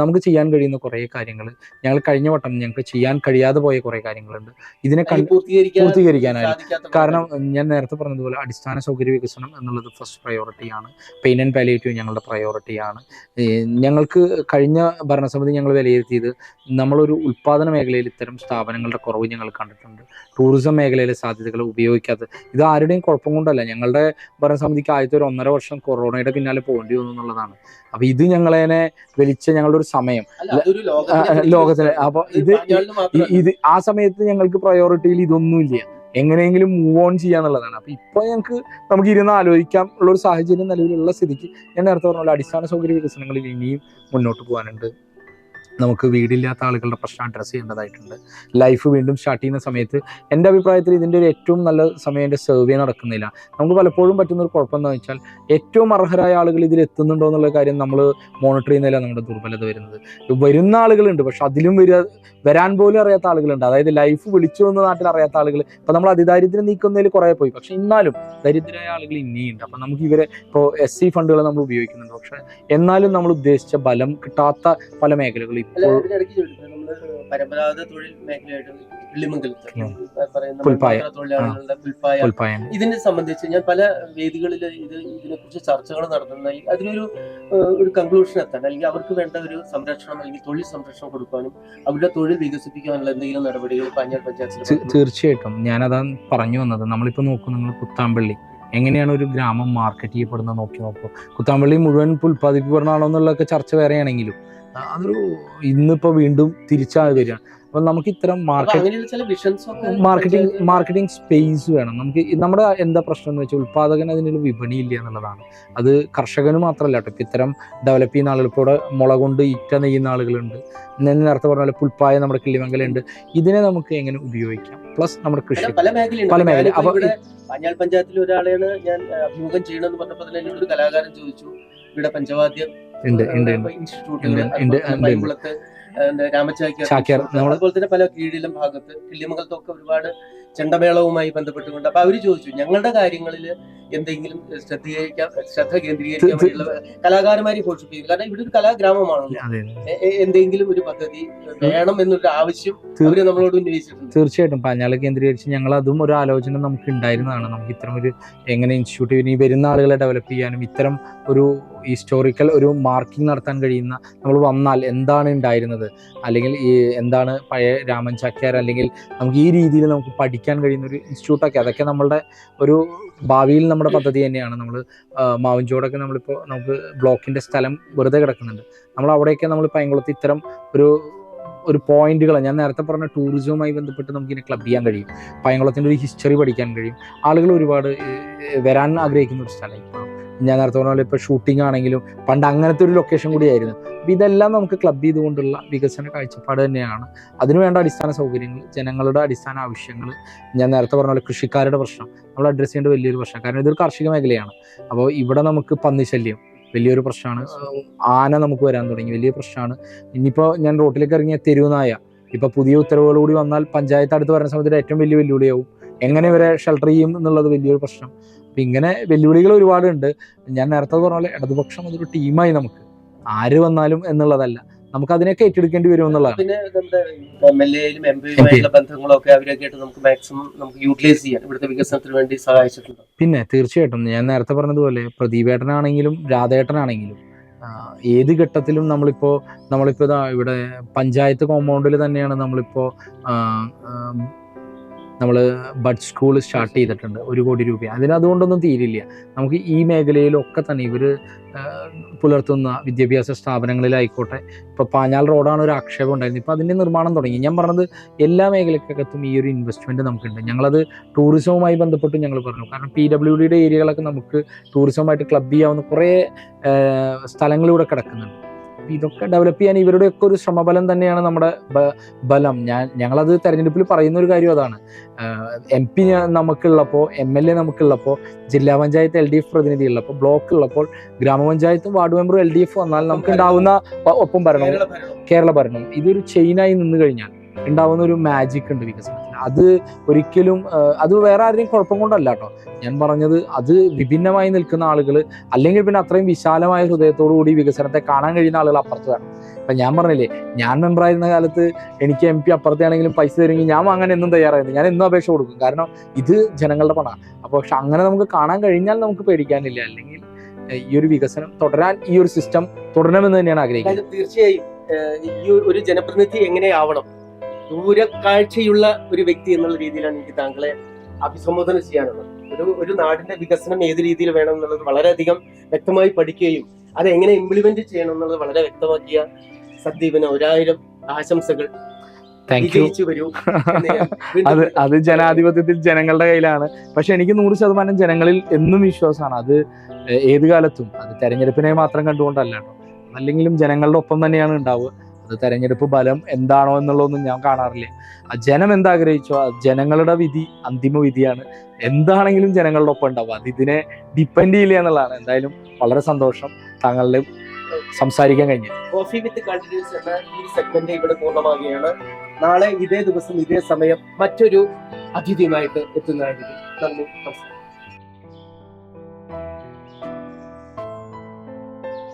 നമുക്ക് ചെയ്യാൻ കഴിയുന്ന കുറേ കാര്യങ്ങൾ, ഞങ്ങൾ കഴിഞ്ഞ വട്ടം ഞങ്ങൾക്ക് ചെയ്യാൻ കഴിയാതെ പോയ കുറേ കാര്യങ്ങളുണ്ട്. ഇതിനെ പൂർത്തീകരിക്കാനായിട്ട്. കാരണം ഞാൻ നേരത്തെ പറഞ്ഞതുപോലെ അടിസ്ഥാന സൗകര്യ വികസനം എന്നുള്ളത് ഫസ്റ്റ് പ്രയോറിറ്റിയാണ്. പെയിൻ ആൻഡ് പാലിയേറ്റീവ് ഞങ്ങളുടെ പ്രയോറിറ്റിയാണ്. ഞങ്ങൾക്ക് കഴിഞ്ഞ ഭരണസമിതി ഞങ്ങൾ വിലയിരുത്തിയത് നമ്മളൊരു ഉൽപ്പാദന മേഖലയിൽ ഇത്തരം സ്ഥാപനങ്ങളുടെ കുറവ് ഞങ്ങൾ കണ്ടിട്ടുണ്ട്. ടൂറിസം മേഖലയിലെ സാധ്യതകൾ ഉപയോഗിക്കാത്തത് ഇത് ആരുടെയും കുഴപ്പം കൊണ്ടല്ല. ഞങ്ങളുടെ ഭരണസമിതിക്ക് ആദ്യത്തെ ഒരു 1.5 വർഷം കൊറോണയുടെ പിന്നാലെ പോകേണ്ടി വന്നു എന്നുള്ളതാണ്. അപ്പൊ ഇത് ഞങ്ങളെ വലിച്ച ഞങ്ങളുടെ ഒരു സമയം ലോകത്തിലെ. അപ്പൊ ഇത് ആ സമയത്ത് ഞങ്ങൾക്ക് പ്രയോറിറ്റിയിൽ ഇതൊന്നുമില്ല, എങ്ങനെയെങ്കിലും മൂവ് ഓൺ ചെയ്യാന്നുള്ളതാണ്. അപ്പൊ ഇപ്പൊ നമുക്ക് ഇരുന്ന് ആലോചിക്കാം ഉള്ള ഒരു സാഹചര്യം നിലവിലുള്ള സ്ഥിതിക്ക് ഞാൻ നേരത്തെ പറഞ്ഞ അടിസ്ഥാന സൗകര്യ വികസനങ്ങളിൽ ഇനിയും മുന്നോട്ട് പോകാനുണ്ട്. നമുക്ക് വീടില്ലാത്ത ആളുകളുടെ പ്രശ്നം അഡ്രസ്സ് ചെയ്യേണ്ടതായിട്ടുണ്ട്. ലൈഫ് വീണ്ടും സ്റ്റാർട്ട് ചെയ്യുന്ന സമയത്ത് എൻ്റെ അഭിപ്രായത്തിൽ ഇതിൻ്റെ ഒരു ഏറ്റവും നല്ല സമയം എൻ്റെ സർവേ നടക്കുന്നില്ല. നമുക്ക് പലപ്പോഴും പറ്റുന്നൊരു കുഴപ്പം എന്താണെന്ന് വെച്ചാൽ ഏറ്റവും അർഹരായ ആളുകൾ ഇതിൽ എത്തുന്നുണ്ടോ എന്നുള്ള കാര്യം നമ്മൾ മോണിറ്റർ ചെയ്യുന്നില്ല. നമ്മുടെ ദുർബലത വരുന്ന ആളുകളുണ്ട്, പക്ഷെ അതിലും വരാൻ പോലും അറിയാത്ത ആളുകളുണ്ട്. അതായത് ലൈഫ് വിളിച്ചു വന്ന നാട്ടിൽ അറിയാത്ത ആളുകൾ. ഇപ്പം നമ്മൾ അതിദാരിദ്ര്യം നീക്കുന്നതിൽ കുറേ പോയി, പക്ഷെ എന്നാലും ദരിദ്രരായ ആളുകൾ ഇനിയുണ്ട്. അപ്പം നമുക്ക് ഇവരെ ഇപ്പോൾ SC ഫണ്ടുകൾ നമ്മൾ ഉപയോഗിക്കുന്നുണ്ട്, പക്ഷെ എന്നാലും നമ്മൾ ഉദ്ദേശിച്ച ബലം കിട്ടാത്ത പല മേഖലകളും ഇപ്പോൾ പരമ്പരാഗത തൊഴിൽ മേഖലയായിട്ട് ഇതിനെ സംബന്ധിച്ച് ഞാൻ പല വേദികളിൽ ഇതിനെക്കുറിച്ച് ചർച്ചകൾ നടത്തുന്നതായി അതിനൊരു കൺക്ലൂഷൻ എത്താൻ, അല്ലെങ്കിൽ അവർക്ക് വേണ്ട ഒരു സംരക്ഷണം അല്ലെങ്കിൽ തൊഴിൽ സംരക്ഷണം കൊടുക്കാനും അവരുടെ തൊഴിൽ വികസിപ്പിക്കാനുള്ള എന്തെങ്കിലും നടപടികൾ പാഞ്ഞാൾ പഞ്ചായത്തിൽ? തീർച്ചയായിട്ടും ഞാനതാണ് പറഞ്ഞു വന്നത്. നമ്മളിപ്പോൾ നോക്കും, നിങ്ങൾ കുത്താമ്പള്ളി എങ്ങനെയാണ് ഒരു ഗ്രാമം മാർക്കറ്റ് ചെയ്യപ്പെടുന്നത് നോക്കൂ. കുത്താമ്പള്ളി മുഴുവൻ ഉൽപ്പാദിപ്പിക്കപ്പെടണോ എന്നുള്ളതൊക്കെ ചർച്ച വേറെയാണെങ്കിലും അതൊരു ഇന്നിപ്പോൾ വീണ്ടും തിരിച്ചാണ് വരിക. അപ്പം നമുക്ക് ഇത്തരം മാർക്കറ്റിംഗ് സ്പേസ് വേണം. നമുക്ക് നമ്മുടെ എന്താ പ്രശ്നം എന്ന് വെച്ചാൽ ഉൽപ്പാദകന് അതിനൊരു വിപണി ഇല്ല എന്നുള്ളതാണ്. അത് കർഷകന് മാത്രമല്ല കേട്ടോ. ഇപ്പം ഇത്തരം ഡെവലപ്പ് ചെയ്യുന്ന ആളുകൾ, ഇപ്പോൾ ഇവിടെ മുള കൊണ്ട് ഇറ്റ നെയ്യുന്ന ആളുകളുണ്ട്, ഞാൻ നേരത്തെ പറഞ്ഞ പോലെ പുൽപ്പായ നമ്മുടെ കിള്ളിമംഗലുണ്ട്. ഇതിനെ നമുക്ക് എങ്ങനെ ഉപയോഗിക്കാം? പ്ലസ് നമ്മുടെ കൃഷി പല മേഖല. അപ്പൊ പാഞ്ഞാൾ പഞ്ചായത്തിൽ ഒരാളെയാണ് ഞാൻ അഭിമുഖം ചെയ്യണമെന്ന് പറഞ്ഞപ്പോൾ തന്നെ ഒരു കലാകാരൻ ചോദിച്ചു, ഇവിടെ പഞ്ചവാദ്യം ഇൻസ്റ്റിറ്റ്യൂട്ടുകൾ രാമചാക്യാർ, അതുപോലെ തന്നെ പല കീഴിലും ഭാഗത്ത് കിള്ളിമംഗലത്തൊക്കെ ഒരുപാട് ചെണ്ടമേളവുമായി ബന്ധപ്പെട്ടുകൊണ്ട്. അപ്പൊ അവര് ചോദിച്ചു, ഞങ്ങളുടെ കാര്യങ്ങളിൽ എന്തെങ്കിലും ശ്രദ്ധ കേന്ദ്രീകരിക്കാൻ വേണ്ടിയുള്ള കലാകാരന്മാരെ പോഷിപ്പിക്കും. കാരണം ഇവിടെ ഒരു കലാഗ്രാമമാണല്ലോ, എന്തെങ്കിലും ഒരു പദ്ധതി വേണം എന്നൊരു ആവശ്യം അവര് നമ്മളോട് ഉന്നയിച്ചിട്ടുണ്ട്. തീർച്ചയായിട്ടും പാഞ്ഞാളെ കേന്ദ്രീകരിച്ച് ഞങ്ങൾ അതും ഒരു ആലോചന നമുക്ക് ഉണ്ടായിരുന്നതാണ്. നമുക്ക് ഇത്തരം ഒരു എങ്ങനെ ഇൻസ്റ്റിറ്റ്യൂട്ട് വരുന്ന ആളുകളെ ഡെവലപ്പ് ചെയ്യാനും ഇത്തരം ഒരു ഹിസ്റ്റോറിക്കൽ ഒരു മാർക്കിംഗ് നടത്താൻ കഴിയുന്ന, നമ്മൾ വന്നാൽ എന്താണ് ഉണ്ടായിരുന്നത്, അല്ലെങ്കിൽ ഈ എന്താണ് പഴയ രാമൻ ചാക്യാർ, അല്ലെങ്കിൽ നമുക്ക് ഈ രീതിയിൽ നമുക്ക് പഠിക്കാൻ കഴിയുന്ന ഒരു ഇൻസ്റ്റിറ്റ്യൂട്ടൊക്കെ, അതൊക്കെ നമ്മളുടെ ഒരു ഭാവിയിൽ നമ്മുടെ പദ്ധതി തന്നെയാണ്. നമ്മൾ മാവഞ്ചോടൊക്കെ നമ്മളിപ്പോൾ നമുക്ക് ബ്ലോക്കിൻ്റെ സ്ഥലം വെറുതെ കിടക്കുന്നുണ്ട്, നമ്മൾ അവിടെയൊക്കെ നമ്മൾ പൈങ്കുളത്ത് ഇത്തരം ഒരു പോയിന്റുകൾ, ഞാൻ നേരത്തെ പറഞ്ഞ ടൂറിസവുമായി ബന്ധപ്പെട്ട് നമുക്കിനെ ക്ലബ് ചെയ്യാൻ കഴിയും, പൈങ്കുളത്തിൻ്റെ ഒരു ഹിസ്റ്ററി പഠിക്കാൻ കഴിയും. ആളുകൾ ഒരുപാട് വരാൻ ആഗ്രഹിക്കുന്ന ഒരു സ്ഥലം. ഇപ്പോൾ ഞാൻ നേരത്തെ പറഞ്ഞ പോലെ ഇപ്പോൾ ഷൂട്ടിംഗ് ആണെങ്കിലും പണ്ട് അങ്ങനത്തെ ഒരു ലൊക്കേഷൻ കൂടിയായിരുന്നു. അപ്പോൾ ഇതെല്ലാം നമുക്ക് ക്ലബ് ചെയ്തുകൊണ്ടുള്ള വികസന കാഴ്ചപ്പാട് തന്നെയാണ്. അതിനുവേണ്ട അടിസ്ഥാന സൗകര്യങ്ങൾ, ജനങ്ങളുടെ അടിസ്ഥാന ആവശ്യങ്ങൾ, ഞാൻ നേരത്തെ പറഞ്ഞ പോലെ കൃഷിക്കാരുടെ പ്രശ്നം നമ്മൾ അഡ്രസ്സ് ചെയ്യേണ്ട വലിയൊരു പ്രശ്നം. കാരണം ഇതൊരു കാർഷിക മേഖലയാണ്. അപ്പോൾ ഇവിടെ നമുക്ക് പന്നിശല്യം വലിയൊരു പ്രശ്നമാണ്. ആന നമുക്ക് വരാൻ തുടങ്ങി, വലിയ പ്രശ്നമാണ്. ഇനിയിപ്പോൾ ഞാൻ റോട്ടിലേക്ക് ഇറങ്ങിയ തെരുവുനായ, ഇപ്പോൾ പുതിയ ഉത്തരവുകൾ കൂടി വന്നാൽ പഞ്ചായത്ത് അടുത്ത് വരുന്ന സമയത്ത് ഏറ്റവും വലിയ വെല്ലുവിളിയാവും. എങ്ങനെ ഇവരെ ഷെൽട്ടർ ചെയ്യും എന്നുള്ളത് വലിയൊരു പ്രശ്നം. അപ്പം ഇങ്ങനെ വെല്ലുവിളികൾ ഒരുപാടുണ്ട്. ഞാൻ നേരത്തെ പറഞ്ഞ പോലെ ഇടതുപക്ഷം അതൊരു ടീമായി, നമുക്ക് ആര് വന്നാലും എന്നുള്ളതല്ല, നമുക്ക് അതിനൊക്കെ ഏറ്റെടുക്കേണ്ടി വരും എന്നുള്ളതാണ്. പിന്നെ നമ്മുടെ MLA-യും MP-യുമായിട്ടുള്ള ബന്ധങ്ങളൊക്കെ അവരൊക്കെ ആയിട്ട് നമുക്ക് മാക്സിമം നമുക്ക് യൂട്ടിലൈസ് ചെയ്യാൻ ഇവിടുത്തെ വികസനത്തിന് വേണ്ടി സഹായിച്ചിട്ടുണ്ട്. പിന്നെ തീർച്ചയായിട്ടും ഞാൻ നേരത്തെ പറഞ്ഞതുപോലെ പ്രദീപേട്ടനാണെങ്കിലും രാധേട്ടനാണെങ്കിലും ഏത് ഘട്ടത്തിലും നമ്മളിപ്പോൾ ഇവിടെ പഞ്ചായത്ത് കോമ്പൗണ്ടിൽ തന്നെയാണ് നമ്മളിപ്പോൾ നമ്മൾ ബഡ് സ്കൂൾ സ്റ്റാർട്ട് ചെയ്തിട്ടുണ്ട്, 1 കോടി രൂപ. അതുകൊണ്ടൊന്നും തീരില്ല. നമുക്ക് ഈ മേഖലയിലൊക്കെ തന്നെ ഇവർ പുലർത്തുന്ന വിദ്യാഭ്യാസ സ്ഥാപനങ്ങളിലായിക്കോട്ടെ, ഇപ്പോൾ പാഞ്ഞാൽ റോഡാണ് ഒരു ആക്ഷേപം ഉണ്ടായിരുന്നത്, ഇപ്പോൾ അതിൻ്റെ നിർമ്മാണം തുടങ്ങി. ഞാൻ പറഞ്ഞത് എല്ലാ മേഖലക്കകത്തും ഈ ഒരു ഇൻവെസ്റ്റ്മെൻറ്റ് നമുക്കുണ്ട്. ഞങ്ങളത് ടൂറിസവുമായി ബന്ധപ്പെട്ട് ഞങ്ങൾ പറഞ്ഞു. കാരണം PWDയുടെ ഏരിയകളൊക്കെ നമുക്ക് ടൂറിസവുമായിട്ട് ക്ലബ് ചെയ്യാവുന്ന കുറേ സ്ഥലങ്ങളിലൂടെ കിടക്കുന്നുണ്ട്. ഇതൊക്കെ ഡെവലപ്പ് ചെയ്യാൻ ഇവരുടെയൊക്കെ ഒരു ശ്രമബലം തന്നെയാണ് നമ്മുടെ ബലം. ഞങ്ങളത് തെരഞ്ഞെടുപ്പിൽ പറയുന്ന ഒരു കാര്യം അതാണ്. MP നമുക്കുള്ളപ്പോൾ, MLA നമുക്കുള്ളപ്പോൾ, ജില്ലാ പഞ്ചായത്ത് LDF പ്രതിനിധി ഉള്ളപ്പോൾ, ബ്ലോക്ക് ഉള്ളപ്പോൾ, ഗ്രാമപഞ്ചായത്തും വാർഡ് മെമ്പറും LDF വന്നാൽ നമുക്ക് ഉണ്ടാവുന്ന ഒപ്പം ഭരണം, കേരള ഭരണം, ഇതൊരു ചെയിനായി നിന്ന് കഴിഞ്ഞാൽ ഉണ്ടാവുന്ന ഒരു മാജിക് ഉണ്ട് വികസനത്തിന്. അത് ഒരിക്കലും അത് വേറെ ആരുടെയും കുഴപ്പം കൊണ്ടല്ല കേട്ടോ ഞാൻ പറഞ്ഞത്. അത് വിഭിന്നമായി നിൽക്കുന്ന ആളുകൾ, അല്ലെങ്കിൽ പിന്നെ അത്രയും വിശാലമായ ഹൃദയത്തോടു കൂടി വികസനത്തെ കാണാൻ കഴിയുന്ന ആളുകൾ അപ്പുറത്ത് വേണം. ഇപ്പം ഞാൻ പറഞ്ഞില്ലേ, ഞാൻ മെമ്പറായിരുന്ന കാലത്ത് എനിക്ക് MP അപ്പുറത്താണെങ്കിലും പൈസ തരുമെങ്കിൽ ഞാൻ വാങ്ങാൻ എന്നും തയ്യാറായിരുന്നു. ഞാൻ എന്നും അപേക്ഷ കൊടുക്കും, കാരണം ഇത് ജനങ്ങളുടെ പണമാണ്. അപ്പോൾ പക്ഷെ അങ്ങനെ നമുക്ക് കാണാൻ കഴിഞ്ഞാൽ നമുക്ക് പേടിക്കാനില്ല. അല്ലെങ്കിൽ ഈ ഒരു വികസനം തുടരാൻ, ഈ ഒരു സിസ്റ്റം തുടരണമെന്ന് തന്നെയാണ് ആഗ്രഹിക്കുന്നത്. തീർച്ചയായും ഈ ഒരു ജനപ്രതിനിധി എങ്ങനെയാവണം, ദൂരക്കാഴ്ചയുള്ള ഒരു വ്യക്തി എന്നുള്ള രീതിയിലാണ് എനിക്ക് താങ്കളെ അഭിസംബോധന ചെയ്യാനുള്ളത്. ഒരു നാടിന്റെ വികസനം ഏത് രീതിയിൽ വേണം എന്നുള്ളത് വളരെയധികം വ്യക്തമായി പഠിക്കുകയും അത് എങ്ങനെ ഇംപ്ലിമെന്റ് ചെയ്യണം എന്നുള്ളത് വളരെ വ്യക്തമാക്കിയ സന്ദീപിന് 1000 ആശംസകൾ. Thank you. അത് ജനാധിപത്യത്തിൽ ജനങ്ങളുടെ കയ്യിലാണ്. പക്ഷെ എനിക്ക് 100% ജനങ്ങളിൽ എന്നും വിശ്വാസമാണ്. അത് ഏത് കാലത്തും, അത് തെരഞ്ഞെടുപ്പിനെ മാത്രം കണ്ടുകൊണ്ടല്ല കേട്ടോ. അല്ലെങ്കിലും ജനങ്ങളുടെ ഒപ്പം തന്നെയാണ് ഉണ്ടാവുക. അത് തെരഞ്ഞെടുപ്പ് ഫലം എന്താണോ എന്നുള്ളതൊന്നും ഞാൻ കാണാറില്ല. ജനം എന്താഗ്രഹിച്ചോ ജനങ്ങളുടെ വിധി അന്തിമ വിധിയാണ്. എന്താണെങ്കിലും ജനങ്ങളുടെ ഒപ്പം ഉണ്ടാവും. അത് ഇതിനെ ഡിപ്പെൻഡ് ചെയ്യില്ല എന്നുള്ളതാണ്. എന്തായാലും വളരെ സന്തോഷം താങ്കളുടെ സംസാരിക്കാൻ കഴിഞ്ഞു. കോഫി വിത്ത് കണ്ടിന്യൂസ് എന്ന ഈ സെഗ്മെന്റ് ഇവിടെ പൂർണ്ണമാകുകയാണ്. നാളെ ഇതേ ദിവസം ഇതേ സമയം മറ്റൊരു അതിഥിയുമായിട്ട് എത്തുന്നതായിരിക്കും. നന്ദി, നമസ്കാരം.